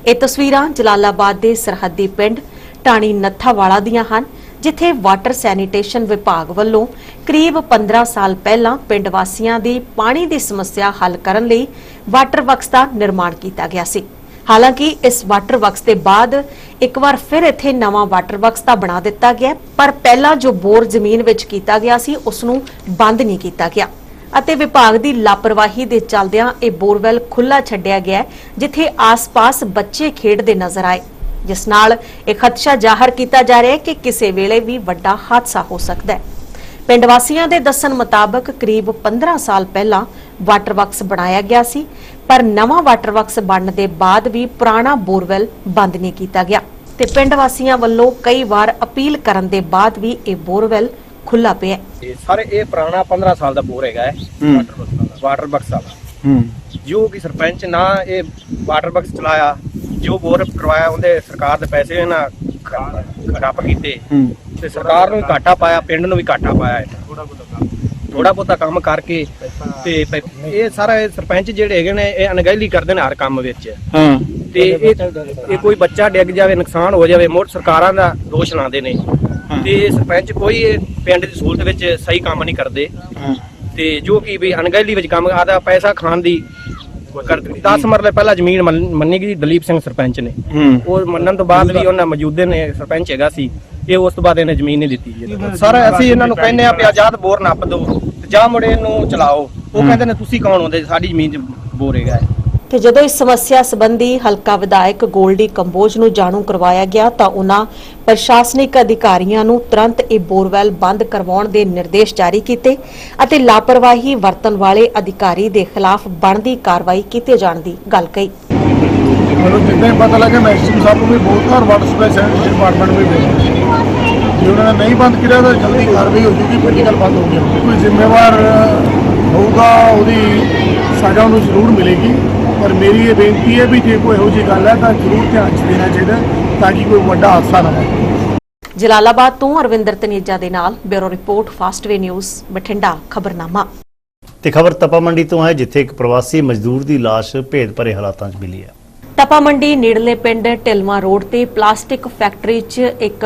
ਇਹ ਤਸਵੀਰਾਂ ਜਲਾਲਾਬਾਦ ਦੇ ਸਰਹੱਦੀ ਪਿੰਡ ਟਾਣੀ ਨੱਥਾਵਾਲਾ ਦੀਆਂ ਹਨ, ਜਿੱਥੇ ਵਾਟਰ ਸੈਨੀਟੇਸ਼ਨ ਵਿਭਾਗ ਵੱਲੋਂ ਕਰੀਬ 15 ਸਾਲ ਪਹਿਲਾਂ ਪਿੰਡ ਵਾਸੀਆਂ ਦੀ ਪਾਣੀ ਦੀ ਸਮੱਸਿਆ ਹੱਲ ਕਰਨ ਲਈ ਵਾਟਰ ਵਰਕਸ ਦਾ ਨਿਰਮਾਣ ਕੀਤਾ ਗਿਆ ਸੀ। ਹਾਲਾਂਕਿ ਇਸ ਵਾਟਰ ਵਰਕਸ ਦੇ ਬਾਅਦ ਇੱਕ ਵਾਰ ਫਿਰ ਇੱਥੇ ਨਵਾਂ ਵਾਟਰ ਵਰਕਸ ਤਾਂ ਬਣਾ ਦਿੱਤਾ ਗਿਆ, ਪਰ ਪਹਿਲਾਂ ਜੋ ਬੋਰ ਜ਼ਮੀਨ ਵਿੱਚ ਕੀਤਾ ਗਿਆ ਸੀ ਉਸ ਨੂੰ ਬੰਦ ਨਹੀਂ ਕੀਤਾ ਗਿਆ ਅਤੇ ਵਿਭਾਗ ਦੀ ਲਾਪਰਵਾਹੀ ਦੇ ਚੱਲਦਿਆਂ ਇਹ ਬੋਰਵੈਲ ਖੁੱਲ੍ਹਾ ਛੱਡਿਆ ਗਿਆ, ਜਿੱਥੇ ਆਸ-ਪਾਸ ਬੱਚੇ ਖੇਡਦੇ ਨਜ਼ਰ ਆਏ, ਜਿਸ ਨਾਲ ਇਹ ਖਦਸ਼ਾ ਜ਼ਾਹਰ ਕੀਤਾ ਜਾ ਰਿਹਾ ਹੈ ਕਿ ਕਿਸੇ ਵੇਲੇ ਵੀ ਵੱਡਾ ਹਾਦਸਾ ਹੋ ਸਕਦਾ ਹੈ। ਪਿੰਡ ਵਾਸੀਆਂ ਦੇ ਦੱਸਣ ਮੁਤਾਬਕ ਕਰੀਬ 15 ਸਾਲ ਪਹਿਲਾਂ ਵਾਟਰ ਵਰਕਸ ਬਣਾਇਆ ਗਿਆ ਸੀ, ਪਰ ਨਵਾਂ ਵਾਟਰ ਵਰਕਸ ਬਣਨ ਦੇ ਬਾਅਦ ਵੀ ਪੁਰਾਣਾ ਬੋਰਵੈਲ ਬੰਦ ਨਹੀਂ ਕੀਤਾ ਗਿਆ ਤੇ ਪਿੰਡ ਵਾਸੀਆਂ ਵੱਲੋਂ ਕਈ ਵਾਰ ਅਪੀਲ ਕਰਨ ਦੇ ਬਾਅਦ ਵੀ ਇਹ ਬੋਰਵੈਲ ਖੁੱਲਾ ਪਿਆ। ਸਰ ਇਹ ਪੁਰਾਣਾ 15 ਸਾਲ ਦਾ ਬੋਰ ਹੈਗਾ ਹੈ ਵਾਟਰ ਬਕਸ ਵਾਲਾ, ਜੋ ਕਿ ਸਰਪੰਚ ਨਾ ਇਹ ਵਾਟਰ ਬਕਸ ਚਲਾਇਆ, ਜੋ ਬੋਰ ਕਰਵਾਇਆ ਉਹਦੇ ਸਰਕਾਰ ਦੇ ਪੈਸੇ ਇਹਨਾਂ ਖਰਾਬ ਕੀਤੇ ਤੇ ਸਰਕਾਰ ਨੂੰ ਵੀ ਘਾਟਾ ਪਾਇਆ, ਪਿੰਡ ਨੂੰ ਵੀ ਘਾਟਾ ਪਾਇਆ ਹੈ। ਥੋੜਾ ਬਹੁਤਾ ਕੰਮ ਕਰਕੇ ਤੇ ਇਹ ਸਾਰਾ ਸਰਪੰਚ ਜਿਹੜੇ ਹੈਗੇ ਨੇ ਇਹ ਅਣਗਹਿਲੀ ਕਰਦੇ ਨੇ ਹਰ ਕੰਮ ਵਿੱਚ ਤੇ ਇਹ ਕੋਈ ਬੱਚਾ ਡਿੱਗ ਜਾਵੇ, ਨੁਕਸਾਨ ਹੋ ਜਾਵੇ, ਮੋਟ ਸਰਕਾਰਾਂ ਦਾ ਦੋਸ਼ ਲਾਉਂਦੇ ਨੇ ਤੇ ਸਰਪੰਚ ਕੋਈ ਪਿੰਡ ਦੀ ਸਹੂਲਤ ਵਿੱਚ ਸਹੀ ਕੰਮ ਨਹੀਂ ਕਰਦੇ ਤੇ ਜੋ ਕਿ ਵੀ ਅਣਗਹਿਲੀ ਵਿੱਚ ਕੰਮ ਆਦਾ ਪੈਸਾ ਖਾਣ ਦੀ 10 ਮਰਲੇ ਪਹਿਲਾਂ ਜ਼ਮੀਨ ਮੰਨੀ ਗਈ ਦਲੀਪ ਸਿੰਘ ਸਰਪੰਚ ਨੇ, ਉਹ ਮੰਨਣ ਤੋਂ ਬਾਅਦ ਵੀ ਉਹਨਾਂ ਮੌਜੂਦੇ ਨੇ ਸਰਪੰਚ ਹੈਗਾ ਸੀ, ਇਹ ਉਸ ਤੋਂ ਬਾਅਦ ਇਹਨੇ ਜ਼ਮੀਨ ਨਹੀਂ ਦਿੱਤੀ। ਸਰ ਅਸੀਂ ਇਹਨਾਂ ਨੂੰ ਕਹਿੰਦੇ ਆ ਵੀ ਆਜ਼ਾਦ ਬੋਰ ਨੱਪ ਦਿਓ ਜਾਂ ਮੁੜੇ ਇਹਨੂੰ ਚਲਾਓ, ਉਹ ਕਹਿੰਦੇ ਨੇ ਤੁਸੀਂ ਕੌਣ ਹੁੰਦੇ, ਸਾਡੀ ਜ਼ਮੀਨ 'ਚ ਬੋਰ ਹੈਗਾ। ਤੇ ਜਦੋਂ ਇਸ ਸਮੱਸਿਆ ਸੰਬੰਧੀ ਹਲਕਾ ਵਿਧਾਇਕ ਗੋਲਡੀ ਕੰਬੋਜ ਨੂੰ ਜਾਣੂ ਕਰਵਾਇਆ ਗਿਆ ਤਾਂ ਉਹਨਾਂ ਪ੍ਰਸ਼ਾਸਨਿਕ ਅਧਿਕਾਰੀਆਂ ਨੂੰ ਤੁਰੰਤ ਇਹ ਬੋਰਵੈਲ ਬੰਦ ਕਰਵਾਉਣ ਦੇ ਨਿਰਦੇਸ਼ ਜਾਰੀ ਕੀਤੇ ਅਤੇ ਲਾਪਰਵਾਹੀ ਵਰਤਣ ਵਾਲੇ ਅਧਿਕਾਰੀ ਦੇ ਖਿਲਾਫ ਬਣਦੀ ਕਾਰਵਾਈ ਕੀਤੇ ਜਾਣ ਦੀ ਗੱਲ ਕਹੀ। ਮੈਨੂੰ ਜਿੰਨੇ ਪਤਾ ਲੱਗਾ ਮੈਕਸਿਮ ਸਾਹਿਬ ਨੂੰ ਵੀ ਬਹੁਤ ਵਾਰ ਵਾਟਰ ਸਪਲਾਈ ਸੈਂਟਰ ਡਿਪਾਰਟਮੈਂਟ ਵੀ ਭੇਜਿਆ, ਜੇ ਉਹਨਾਂ ਨੇ ਨਹੀਂ ਬੰਦ ਕੀਤਾ ਤਾਂ ਜਲਦੀ ਕਾਰਵਾਈ ਹੋ ਜੂਗੀ, ਪੋਲੀਟੀਕਲ ਬੰਦ ਹੋ ਗਿਆ। ਕੋਈ ਜ਼ਿੰਮੇਵਾਰ ਹੋਊਗਾ ਉਹਦੀ ਸਜ਼ਾ ਉਹਨੂੰ ਜ਼ਰੂਰ ਮਿਲੇਗੀ, ਪਰ ਮੇਰੀ ਇਹ ਬੇਨਤੀ ਹੈ ਵੀ ਜੇ ਕੋਈ ਇਹੋ ਜਿਹੀ ਗੱਲ ਹੈ ਤਾਂ ਜ਼ਰੂਰ ਧਿਆਨ 'ਚ ਦੇਣਾ ਚਾਹੀਦਾ ਤਾਂ ਕਿ ਕੋਈ ਵੱਡਾ ਹਾਦਸਾ ਨਾ ਹੋਵੇ। ਜਲਾਲਾਬਾਦ ਤੋਂ ਅਰਵਿੰਦਰ ਤਨੇਜਾ ਦੇ ਨਾਲ bureau report Fastway news Bathinda ਖਬਰਨਾਮਾ। ਤੇ ਖਬਰ ਤਪਾ ਮੰਡੀ ਤੋਂ ਹੈ, ਜਿੱਥੇ ਇੱਕ ਪ੍ਰਵਾਸੀ ਮਜ਼ਦੂਰ ਦੀ ਲਾਸ਼ ਭੇਦ ਭਰੇ ਹਾਲਾਤਾਂ 'ਚ ਮਿਲੀ ਹੈ। ਤਪਾ ਮੰਡੀ ਨੇੜਲੇ ਪਿੰਡ ਢਿਲਮਾ ਰੋਡ ਤੇ ਪਲਾਸਟਿਕ ਫੈਕਟਰੀ 'ਚ ਇੱਕ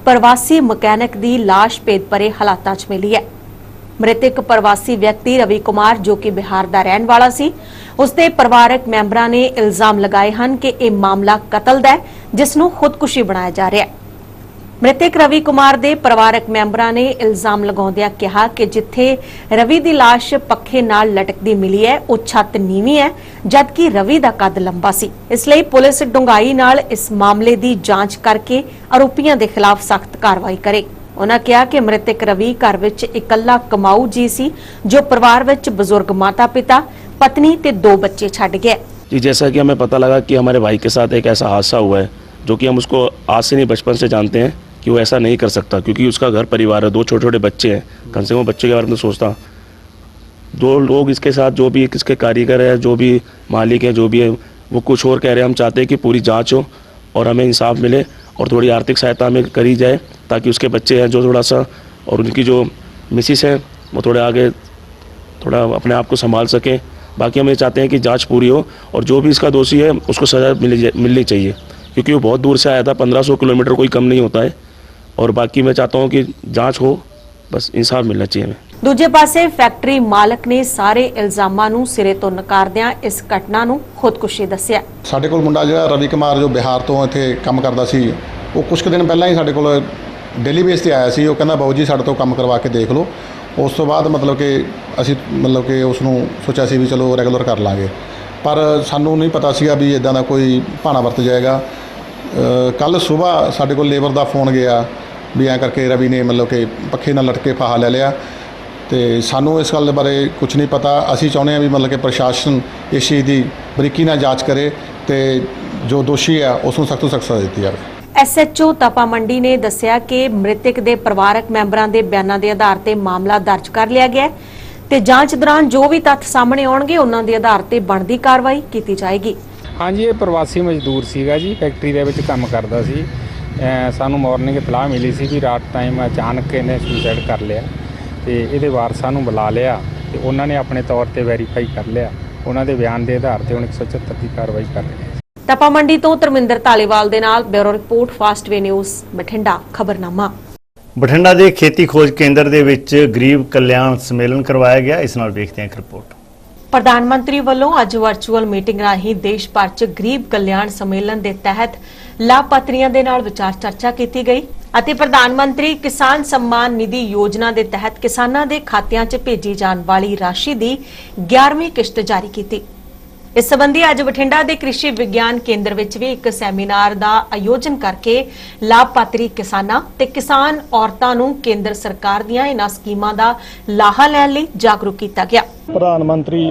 ਪ੍ਰਵਾਸੀ ਮਕੈਨਿਕ ਦੀ ਲਾਸ਼ ਭੇਦ ਭਰੇ ਹਾਲਾਤਾਂ 'ਚ ਮਿਲੀ ਹੈ। ਮ੍ਰਿਤਕ ਪ੍ਰਵਾਸੀ ਵਿਅਕਤੀ ਰਵੀ ਕੁਮਾਰ, ਜੋ ਕਿ ਬਿਹਾਰ ਦਾ ਰਹਿਣ ਵਾਲਾ ਸੀ, ਉਸਦੇ ਪਰਿਵਾਰਕ ਮੈਂਬਰਾਂ ਨੇ ਇਲਜ਼ਾਮ ਲਗਾਏ ਹਨ ਕਿ ਇਹ ਮਾਮਲਾ ਕਤਲ ਦਾ ਹੈ, ਜਿਸ ਨੂੰ ਖੁਦਕੁਸ਼ੀ ਬਣਾਇਆ ਜਾ ਰਿਹਾ ਹੈ। ਮ੍ਰਿਤਕ ਰਵੀ ਕੁਮਾਰ ਦੇ ਪਰਿਵਾਰਕ ਮੈਂਬਰਾਂ ਨੇ ਇਲਜ਼ਾਮ ਲਗਾਉਂਦਿਆਂ ਕਿਹਾ ਕਿ ਜਿੱਥੇ ਰਵੀ ਦੀ ਲਾਸ਼ ਪੱਖੇ ਨਾਲ ਲਟਕਦੀ ਮਿਲੀ ਹੈ, ਉਹ ਛੱਤ ਨੀਵੀਂ ਹੈ, ਜਦਕਿ ਰਵੀ ਦਾ ਕੱਦ ਲੰਬਾ ਸੀ। ਇਸ ਲਈ ਪੁਲਿਸ ਡੂੰਘਾਈ ਨਾਲ ਇਸ ਮਾਮਲੇ ਦੀ ਜਾਂਚ ਕਰਕੇ ਆਰੋਪੀਆਂ ਦੇ ਖਿਲਾਫ ਸਖਤ ਕਾਰਵਾਈ ਕਰੇ। उन्होंने कहा कि मृतक रवि घर विच इकल्ला कमाऊ जी सी, जो परिवार विच बुजुर्ग माता पिता, पत्नी ते 2 बच्चे छड़ गया। जी, जैसा कि हमें पता लगा कि हमारे भाई के साथ एक ऐसा हादसा हुआ है, जो कि हम उसको आज से नहीं बचपन से जानते हैं कि वो ऐसा नहीं कर सकता, क्योंकि उसका घर परिवार है, 2 छोटे छोटे बच्चे हैं। कम से कम बच्चे के बारे में तो सोचता। 2 लोग इसके साथ, जो भी इसके कारीगर है, जो भी मालिक है, जो भी है, वो कुछ और कह रहे हैं। हम चाहते हैं कि पूरी जाँच हो और हमें इंसाफ मिले और थोड़ी आर्थिक सहायता हमें करी जाए, ताकि उसके बच्चे हैं जो थोड़ा सा, और उनकी जो मिसिस है वो थोड़े आगे थोड़ा अपने आप को संभाल सकें। बाकी हम ये चाहते हैं कि जांच पूरी हो और जो भी इसका दोषी है उसको सज़ा मिलनी चाहिए, क्योंकि वो बहुत दूर से आया था। 1500 किलोमीटर कोई कम नहीं होता है। और बाकी मैं चाहता हूँ कि जाँच हो, बस इंसाफ मिलना चाहिए हमें। ਦੂਜੇ ਪਾਸੇ ਫੈਕਟਰੀ ਮਾਲਕ ਨੇ ਸਾਰੇ ਇਲਜ਼ਾਮਾਂ ਨੂੰ ਸਿਰੇ ਤੋਂ ਨਕਾਰਦਿਆਂ ਇਸ ਘਟਨਾ ਨੂੰ ਖੁਦਕੁਸ਼ੀ ਦੱਸਿਆ। ਸਾਡੇ ਕੋਲ ਮੁੰਡਾ ਜਿਹੜਾ ਰਵੀ ਕੁਮਾਰ, ਜੋ ਬਿਹਾਰ ਤੋਂ ਇੱਥੇ ਕੰਮ ਕਰਦਾ ਸੀ, ਉਹ ਕੁਝ ਕੁ ਦਿਨ ਪਹਿਲਾਂ ਹੀ ਸਾਡੇ ਕੋਲ ਡੇਲੀ ਬੇਸ ਤੇ ਆਇਆ ਸੀ। ਉਹ ਕਹਿੰਦਾ ਬਾਊ ਜੀ ਸਾਡੇ ਤੋਂ ਕੰਮ ਕਰਵਾ ਕੇ ਦੇਖ ਲਓ। ਉਸ ਤੋਂ ਬਾਅਦ ਮਤਲਬ ਕਿ ਅਸੀਂ ਉਸ ਨੂੰ ਸੋਚਿਆ ਸੀ ਵੀ ਚਲੋ ਰੈਗੂਲਰ ਕਰ ਲਾਂਗੇ। ਪਰ ਸਾਨੂੰ ਨਹੀਂ ਪਤਾ ਸੀਗਾ ਵੀ ਇਦਾਂ ਦਾ ਕੋਈ ਭਾਣਾ ਵਰਤ ਜਾਏਗਾ। ਕੱਲ ਸਵੇਰ ਸਾਡੇ ਕੋਲ ਲੇਬਰ ਦਾ ਫੋਨ ਗਿਆ ਵੀ ਐਂ ਕਰਕੇ ਰਵੀ ਨੇ ਮਤਲਬ ਕਿ ਪੱਖੇ ਨਾਲ ਲਟਕੇ ਫਾਹਾ ਲੈ ਲਿਆ, ਤੇ ਸਾਨੂੰ ਇਸ ਗੱਲ ਦੇ ਬਾਰੇ ਕੁਝ ਨਹੀਂ ਪਤਾ। ਅਸੀਂ ਚਾਹੁੰਦੇ ਹਾਂ ਵੀ ਮਤਲਬ ਕਿ ਪ੍ਰਸ਼ਾਸਨ ਇਸ ਚੀਜ਼ ਦੀ ਬਰੀਕੀ ਨਾਲ ਜਾਂਚ ਕਰੇ ਤੇ ਜੋ ਦੋਸ਼ੀ ਆ ਉਸ ਨੂੰ ਸਖਤ ਤੋਂ ਸਖਤ ਸਜ਼ਾ ਦਿੱਤੀ ਜਾਵੇ। ਐਸਐਚਓ ਤਪਾ ਮੰਡੀ ਨੇ ਦੱਸਿਆ ਕਿ ਮ੍ਰਿਤਕ ਦੇ ਪਰਿਵਾਰਕ ਮੈਂਬਰਾਂ ਦੇ ਬਿਆਨਾਂ ਦੇ ਆਧਾਰ ਤੇ ਮਾਮਲਾ ਦਰਜ ਕਰ ਲਿਆ ਗਿਆ ਹੈ ਤੇ ਜਾਂਚ ਦੌਰਾਨ ਜੋ ਵੀ ਤੱਥ ਸਾਹਮਣੇ ਆਉਣਗੇ ਉਹਨਾਂ ਦੇ ਆਧਾਰ ਤੇ ਬਣਦੀ ਕਾਰਵਾਈ ਕੀਤੀ ਜਾਏਗੀ। ਹਾਂਜੀ, ਇਹ ਪ੍ਰਵਾਸੀ ਮਜ਼ਦੂਰ ਸੀਗਾ ਜੀ, ਫੈਕਟਰੀ ਦੇ ਵਿੱਚ ਕੰਮ ਕਰਦਾ ਸੀ। ਸਾਨੂੰ ਮਾਰਨਿੰਗ ਇਤਲਾਹ ਮਿਲੀ ਸੀ ਕਿ ਰਾਤ ਟਾਈਮ ਅਚਾਨਕ ਇਹਨੇ ਸੁਸਾਈਡ ਕਰ ਲਿਆ ਤੇ ਇਹਦੇ ਵਾਰਸਾਂ ਨੂੰ ਬੁਲਾ ਲਿਆ ਤੇ ਉਹਨਾਂ ਨੇ ਆਪਣੇ ਤੌਰ ਤੇ ਵੈਰੀਫਾਈ ਕਰ ਲਿਆ। ਉਹਨਾਂ ਦੇ ਬਿਆਨ ਦੇ ਆਧਾਰ ਤੇ ਹੁਣ 174 ਦੀ ਕਾਰਵਾਈ ਕਰ ਰਹੇ ਹਾਂ। ਤਪਾ ਮੰਡੀ ਤੋਂ ਧਰਮਿੰਦਰ ਧਾਲੀਵਾਲ ਦੇ ਨਾਲ bureau report Fastway news Bathinda. ਖਬਰਨਾਮਾ। ਬਠਿੰਡਾ ਦੇ ਖੇਤੀ ਖੋਜ ਕੇਂਦਰ ਦੇ ਵਿੱਚ ਗਰੀਬ ਕਲਿਆਣ ਸੰਮੇਲਨ ਕਰਵਾਇਆ ਗਿਆ। ਇਸ ਨਾਲ ਵੇਖਦੇ ਹਾਂ ਇੱਕ ਰਿਪੋਰਟ। ਪ੍ਰਧਾਨ ਮੰਤਰੀ ਵੱਲੋਂ ਅੱਜ ਵਰਚੁਅਲ ਮੀਟਿੰਗ ਰਾਹੀਂ ਦੇਸ਼ ਭਰ 'ਚ ਗਰੀਬ ਕਲਿਆਣ ਸੰਮੇਲਨ ਦੇ ਤਹਿਤ ਲਾਭਪਾਤਰੀਆਂ ਦੇ ਨਾਲ ਵਿਚਾਰ ਚਰਚਾ ਕੀਤੀ ਗਈ ਅਤੇ ਪ੍ਰਧਾਨ ਮੰਤਰੀ ਕਿਸਾਨ सम्मान ਨਿਧੀ ਯੋਜਨਾ ਦੇ ਤਹਿਤ ਕਿਸਾਨਾਂ ਦੇ ਖਾਤਿਆਂ 'ਚ ਭੇਜੀ ਜਾਣ ਵਾਲੀ ਰਾਸ਼ੀ ਦੀ 11ਵੀਂ ਕਿਸ਼ਤ ਜਾਰੀ ਕੀਤੀ। ਇਸ ਸੰਬੰਧੀ ਅੱਜ ਬਠਿੰਡਾ ਦੇ ਕ੍ਰਿਸ਼ੀ ਵਿਗਿਆਨ ਕੇਂਦਰ ਵਿੱਚ ਵੀ ਇੱਕ ਸੈਮੀਨਾਰ ਦਾ ਆਯੋਜਨ ਕਰਕੇ ਲਾਭਪਾਤਰੀ ਕਿਸਾਨਾਂ ਤੇ ਕਿਸਾਨ ਔਰਤਾਂ ਨੂੰ ਕੇਂਦਰ ਸਰਕਾਰ ਦੀਆਂ ਇਨ੍ਹਾਂ ਸਕੀਮਾਂ ਦਾ ਲਾਹਾ ਲੈਣ ਲਈ ਜਾਗਰੂਕ ਕੀਤਾ ਗਿਆ। ਪ੍ਰਧਾਨ ਮੰਤਰੀ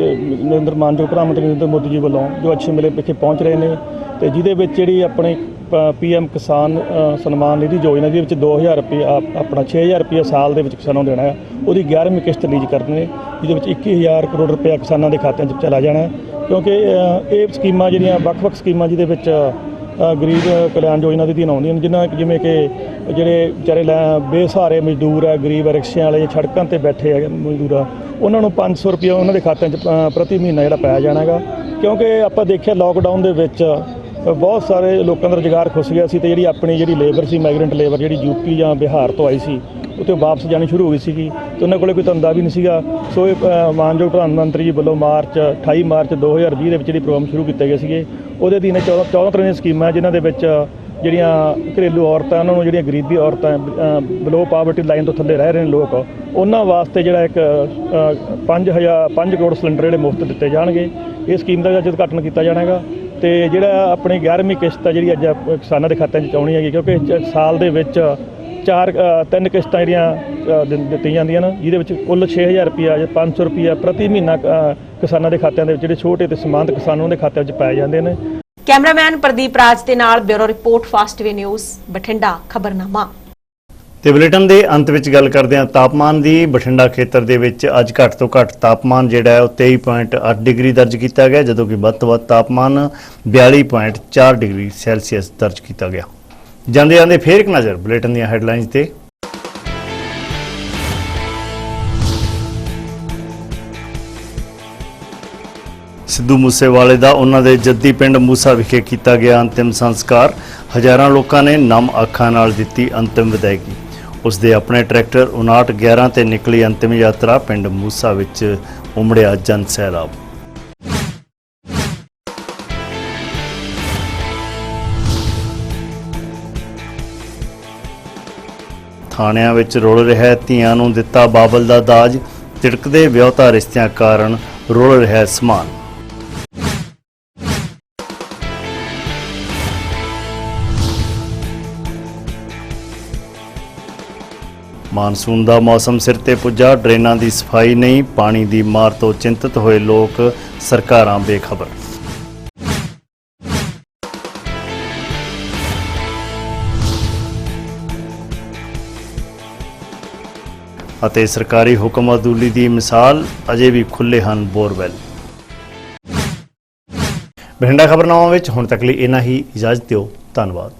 ਮਾਨਯੋਗ ਪ੍ਰਧਾਨ ਮੰਤਰੀ ਨਰਿੰਦਰ ਮੋਦੀ ਜੀ ਵੱਲੋਂ ਜੋ ਅੱਛੇ ਮੇਲੇ ਵਿਖੇ ਪਹੁੰਚ ਰਹੇ ਨੇ ਤੇ ਜਿਹਦੇ ਵਿੱਚ ਜਿਹੜੀ ਆਪਣੇ PM ਕਿਸਾਨ ਸਨਮਾਨ ਨਿਧੀ ਯੋਜਨਾ ਦੇ ਵਿੱਚ 2000 ਰੁਪਏ ਆਪਣਾ 6000 ਰੁਪਏ ਸਾਲ ਦੇ ਵਿੱਚ ਕਿਸਾਨਾਂ ਨੂੰ ਦੇਣਾ ਹੈ, ਉਹਦੀ 11ਵੀਂ ਕਿਸ਼ਤ ਰਿਲੀਜ਼ ਕਰਨੀ ਹੈ, ਜਿਹਦੇ ਵਿੱਚ 21000 ਕਰੋੜ ਰੁਪਏ ਕਿਸਾਨਾਂ ਦੇ ਖਾਤਿਆਂ 'ਚ ਚਲਾ ਜਾਣਾ ਹੈ। ਕਿਉਂਕਿ ਇਹ ਸਕੀਮਾਂ ਜਿਹੜੀਆਂ ਵੱਖ-ਵੱਖ ਸਕੀਮਾਂ ਜਿਹਦੇ ਵਿੱਚ ਗਰੀਬ ਕਲਿਆਣ ਯੋਜਨਾ ਦੇ ਅਧੀਨ ਆਉਂਦੀਆਂ ਨੇ, ਜਿਵੇਂ ਕਿ ਜਿਹੜੇ ਵਿਚਾਰੇ ਬੇਸਹਾਰੇ ਮਜ਼ਦੂਰ ਹੈ, ਗਰੀਬ ਰਿਕਸ਼ਿਆਂ ਵਾਲੇ, ਸੜਕਾਂ ਤੇ ਬੈਠੇ ਹੈ ਮਜ਼ਦੂਰ ਆ, ਉਹਨਾਂ ਨੂੰ 500 ਰੁਪਏ ਉਹਨਾਂ ਦੇ ਖਾਤਿਆਂ 'ਚ ਪ੍ਰਤੀ ਮਹੀਨਾ ਜਿਹੜਾ ਪਾਇਆ ਜਾਣਾ ਹੈਗਾ। ਕਿਉਂਕਿ ਆਪਾਂ ਦੇਖਿਆ ਲਾਕਡਾਊਨ ਦੇ ਵਿੱਚ ਬਹੁਤ ਸਾਰੇ ਲੋਕਾਂ ਦਾ ਰੁਜ਼ਗਾਰ ਖੁੱਸ ਗਿਆ ਸੀ ਤੇ ਜਿਹੜੀ ਲੇਬਰ ਸੀ, ਮਾਈਗ੍ਰੈਂਟ ਲੇਬਰ ਜਿਹੜੀ ਯੂਪੀ ਜਾਂ ਬਿਹਾਰ ਤੋਂ ਆਈ ਸੀ, ਉੱਥੇ ਵਾਪਸ ਜਾਣੀ ਸ਼ੁਰੂ ਹੋ ਗਈ ਸੀਗੀ ਤੇ ਉਹਨਾਂ ਕੋਲੇ ਕੋਈ ਧੰਦਾ ਵੀ ਨਹੀਂ ਸੀਗਾ। ਸੋ ਇਹ ਮਾਨਯੋਗ ਪ੍ਰਧਾਨ ਮੰਤਰੀ ਜੀ ਵੱਲੋਂ 28 ਮਾਰਚ 2020 ਦੇ ਵਿੱਚ ਜਿਹੜੀ ਪ੍ਰੋਗਰਾਮ ਸ਼ੁਰੂ ਕੀਤੇ ਗਏ ਸੀਗੇ, ਉਹਦੇ ਅਧੀਨ 14 ਤਰ੍ਹਾਂ ਦੀਆਂ ਸਕੀਮਾਂ ਜਿਨ੍ਹਾਂ ਦੇ ਵਿੱਚ ਜਿਹੜੀਆਂ ਘਰੇਲੂ ਔਰਤਾਂ, ਉਹਨਾਂ ਨੂੰ ਜਿਹੜੀਆਂ ਗਰੀਬੀ ਔਰਤਾਂ ਬਿਲੋ ਪਾਵਰਟੀ ਲਾਈਨ ਤੋਂ ਥੱਲੇ ਰਹਿ ਰਹੇ ਨੇ ਲੋਕ, ਉਹਨਾਂ ਵਾਸਤੇ ਜਿਹੜਾ ਇੱਕ 5 ਕਰੋੜ ਸਿਲੰਡਰ ਜਿਹੜੇ ਮੁਫਤ ਦਿੱਤੇ ਜਾਣਗੇ। ਇਹ ਸਕੀਮ ਦਾ ਅੱਜ ਉਦਘਾਟਨ ਕੀਤਾ ਜਾਣਾ ਹੈਗਾ ਤੇ ਜਿਹੜਾ ਆਪਣੀ 11ਵੀਂ ਕਿਸ਼ਤ ਆ ਜਿਹੜੀ ਅੱਜ ਕਿਸਾਨਾਂ ਦੇ ਖਾਤਿਆਂ 'ਚ ਆਉਣੀ ਹੈਗੀ, ਕਿਉਂਕਿ ਸਾਲ ਦੇ ਵਿੱਚ 3 ਕਿਸ਼ਤਾਂ ਜਿਹੜੀਆਂ ਦਿੱਤੀਆਂ ਜਾਂਦੀਆਂ ਨੇ, ਜਿਹਦੇ ਵਿੱਚ ਕੁੱਲ 6000 ਰੁਪਇਆ ਜਾਂ 500 ਰੁਪਇਆ ਪ੍ਰਤੀ ਮਹੀਨਾ ਕਿਸਾਨਾਂ ਦੇ ਖਾਤਿਆਂ ਦੇ ਵਿੱਚ, ਜਿਹੜੇ ਛੋਟੇ ਤੇ ਸੀਮਾਂਤ ਕਿਸਾਨਾਂ ਦੇ ਖਾਤਿਆਂ ਵਿੱਚ ਪਾਏ ਜਾਂਦੇ ਨੇ। ਕੈਮਰਾਮੈਨ ਪ੍ਰਦੀਪ ਰਾਜ ਦੇ ਨਾਲ bureau report Fastway news Bathinda. ਖਬਰਨਾਮਾ। ਤੇ ਬੁਲੇਟਿਨ ਦੇ ਅੰਤ ਵਿੱਚ ਗੱਲ ਕਰਦੇ ਹਾਂ ਤਾਪਮਾਨ ਦੀ। ਬਠਿੰਡਾ ਖੇਤਰ ਦੇ ਵਿੱਚ ਅੱਜ ਘੱਟ ਤੋਂ ਘੱਟ ਤਾਪਮਾਨ ਜਿਹੜਾ ਹੈ ਉਹ 23.8 ਡਿਗਰੀ ਦਰਜ ਕੀਤਾ ਗਿਆ, ਜਦੋਂ ਕਿ ਵੱਧ ਤੋਂ ਵੱਧ ਤਾਪਮਾਨ 42.4 ਡਿਗਰੀ ਸੈਲਸੀਅਸ ਦਰਜ ਕੀਤਾ ਗਿਆ। ਜਾਂਦੇ ਫੇਰ ਇੱਕ ਨਜ਼ਰ ਬੁਲੇਟਿਨ ਦੀਆਂ ਹੈਡਲਾਈਨਸ ਤੇ। ਸਿੱਧੂ ਮੂਸੇਵਾਲੇ ਦਾ ਉਹਨਾਂ ਦੇ ਜੱਦੀ ਪਿੰਡ ਮੂਸਾ ਵਿਖੇ ਕੀਤਾ ਗਿਆ ਅੰਤਿਮ ਸੰਸਕਾਰ। ਹਜ਼ਾਰਾਂ ਲੋਕਾਂ ਨੇ ਨਮ ਅੱਖਾਂ ਨਾਲ ਦਿੱਤੀ ਅੰਤਿਮ ਵਿਦਾਇਗੀ। ਉਸ ਦੇ ਆਪਣੇ ਟਰੈਕਟਰ 5911 ਤੇ ਨਿਕਲੀ ਅੰਤਿਮ ਯਾਤਰਾ। ਪਿੰਡ ਮੂਸਾ ਵਿੱਚ ਉਮੜਿਆ ਜਨ ਸੈਲਾਬ। ਥਾਣਿਆਂ ਵਿੱਚ ਰੁਲ ਰਿਹਾ ਧੀਆਂ ਨੂੰ ਦਿੱਤਾ ਬਾਬਲ ਦਾ ਦਾਜ। ਤਿੜਕਦੇ ਵਿਆਹੁਤਾ ਰਿਸ਼ਤਿਆਂ ਕਾਰਨ ਰੁਲ ਰਿਹਾ ਸਮਾਨ। ਮਾਨਸੂਨ ਦਾ ਮੌਸਮ ਸਿਰ ਤੇ ਪੁੱਜਾ, ਡਰੇਨਾਂ ਦੀ ਸਫਾਈ ਨਹੀਂ, ਪਾਣੀ ਦੀ ਮਾਰ ਤੋਂ ਚਿੰਤਤ ਹੋਏ ਲੋਕ, ਸਰਕਾਰਾਂ ਬੇਖਬਰ। ਅਤੇ ਸਰਕਾਰੀ ਹੁਕਮ ਅਦੂਲੀ ਦੀ ਮਿਸਾਲ, ਅਜੇ ਵੀ ਖੁੱਲੇ ਹਨ ਬੋਰਵੈਲ। ਬਠਿੰਡਾ ਖਬਰਨਾਮਾ ਵਿੱਚ ਹੁਣ ਤੱਕ ਲਈ ਇੰਨਾ ਹੀ। ਇਜਾਜ਼ਤ ਦਿਓ। ਧੰਨਵਾਦ।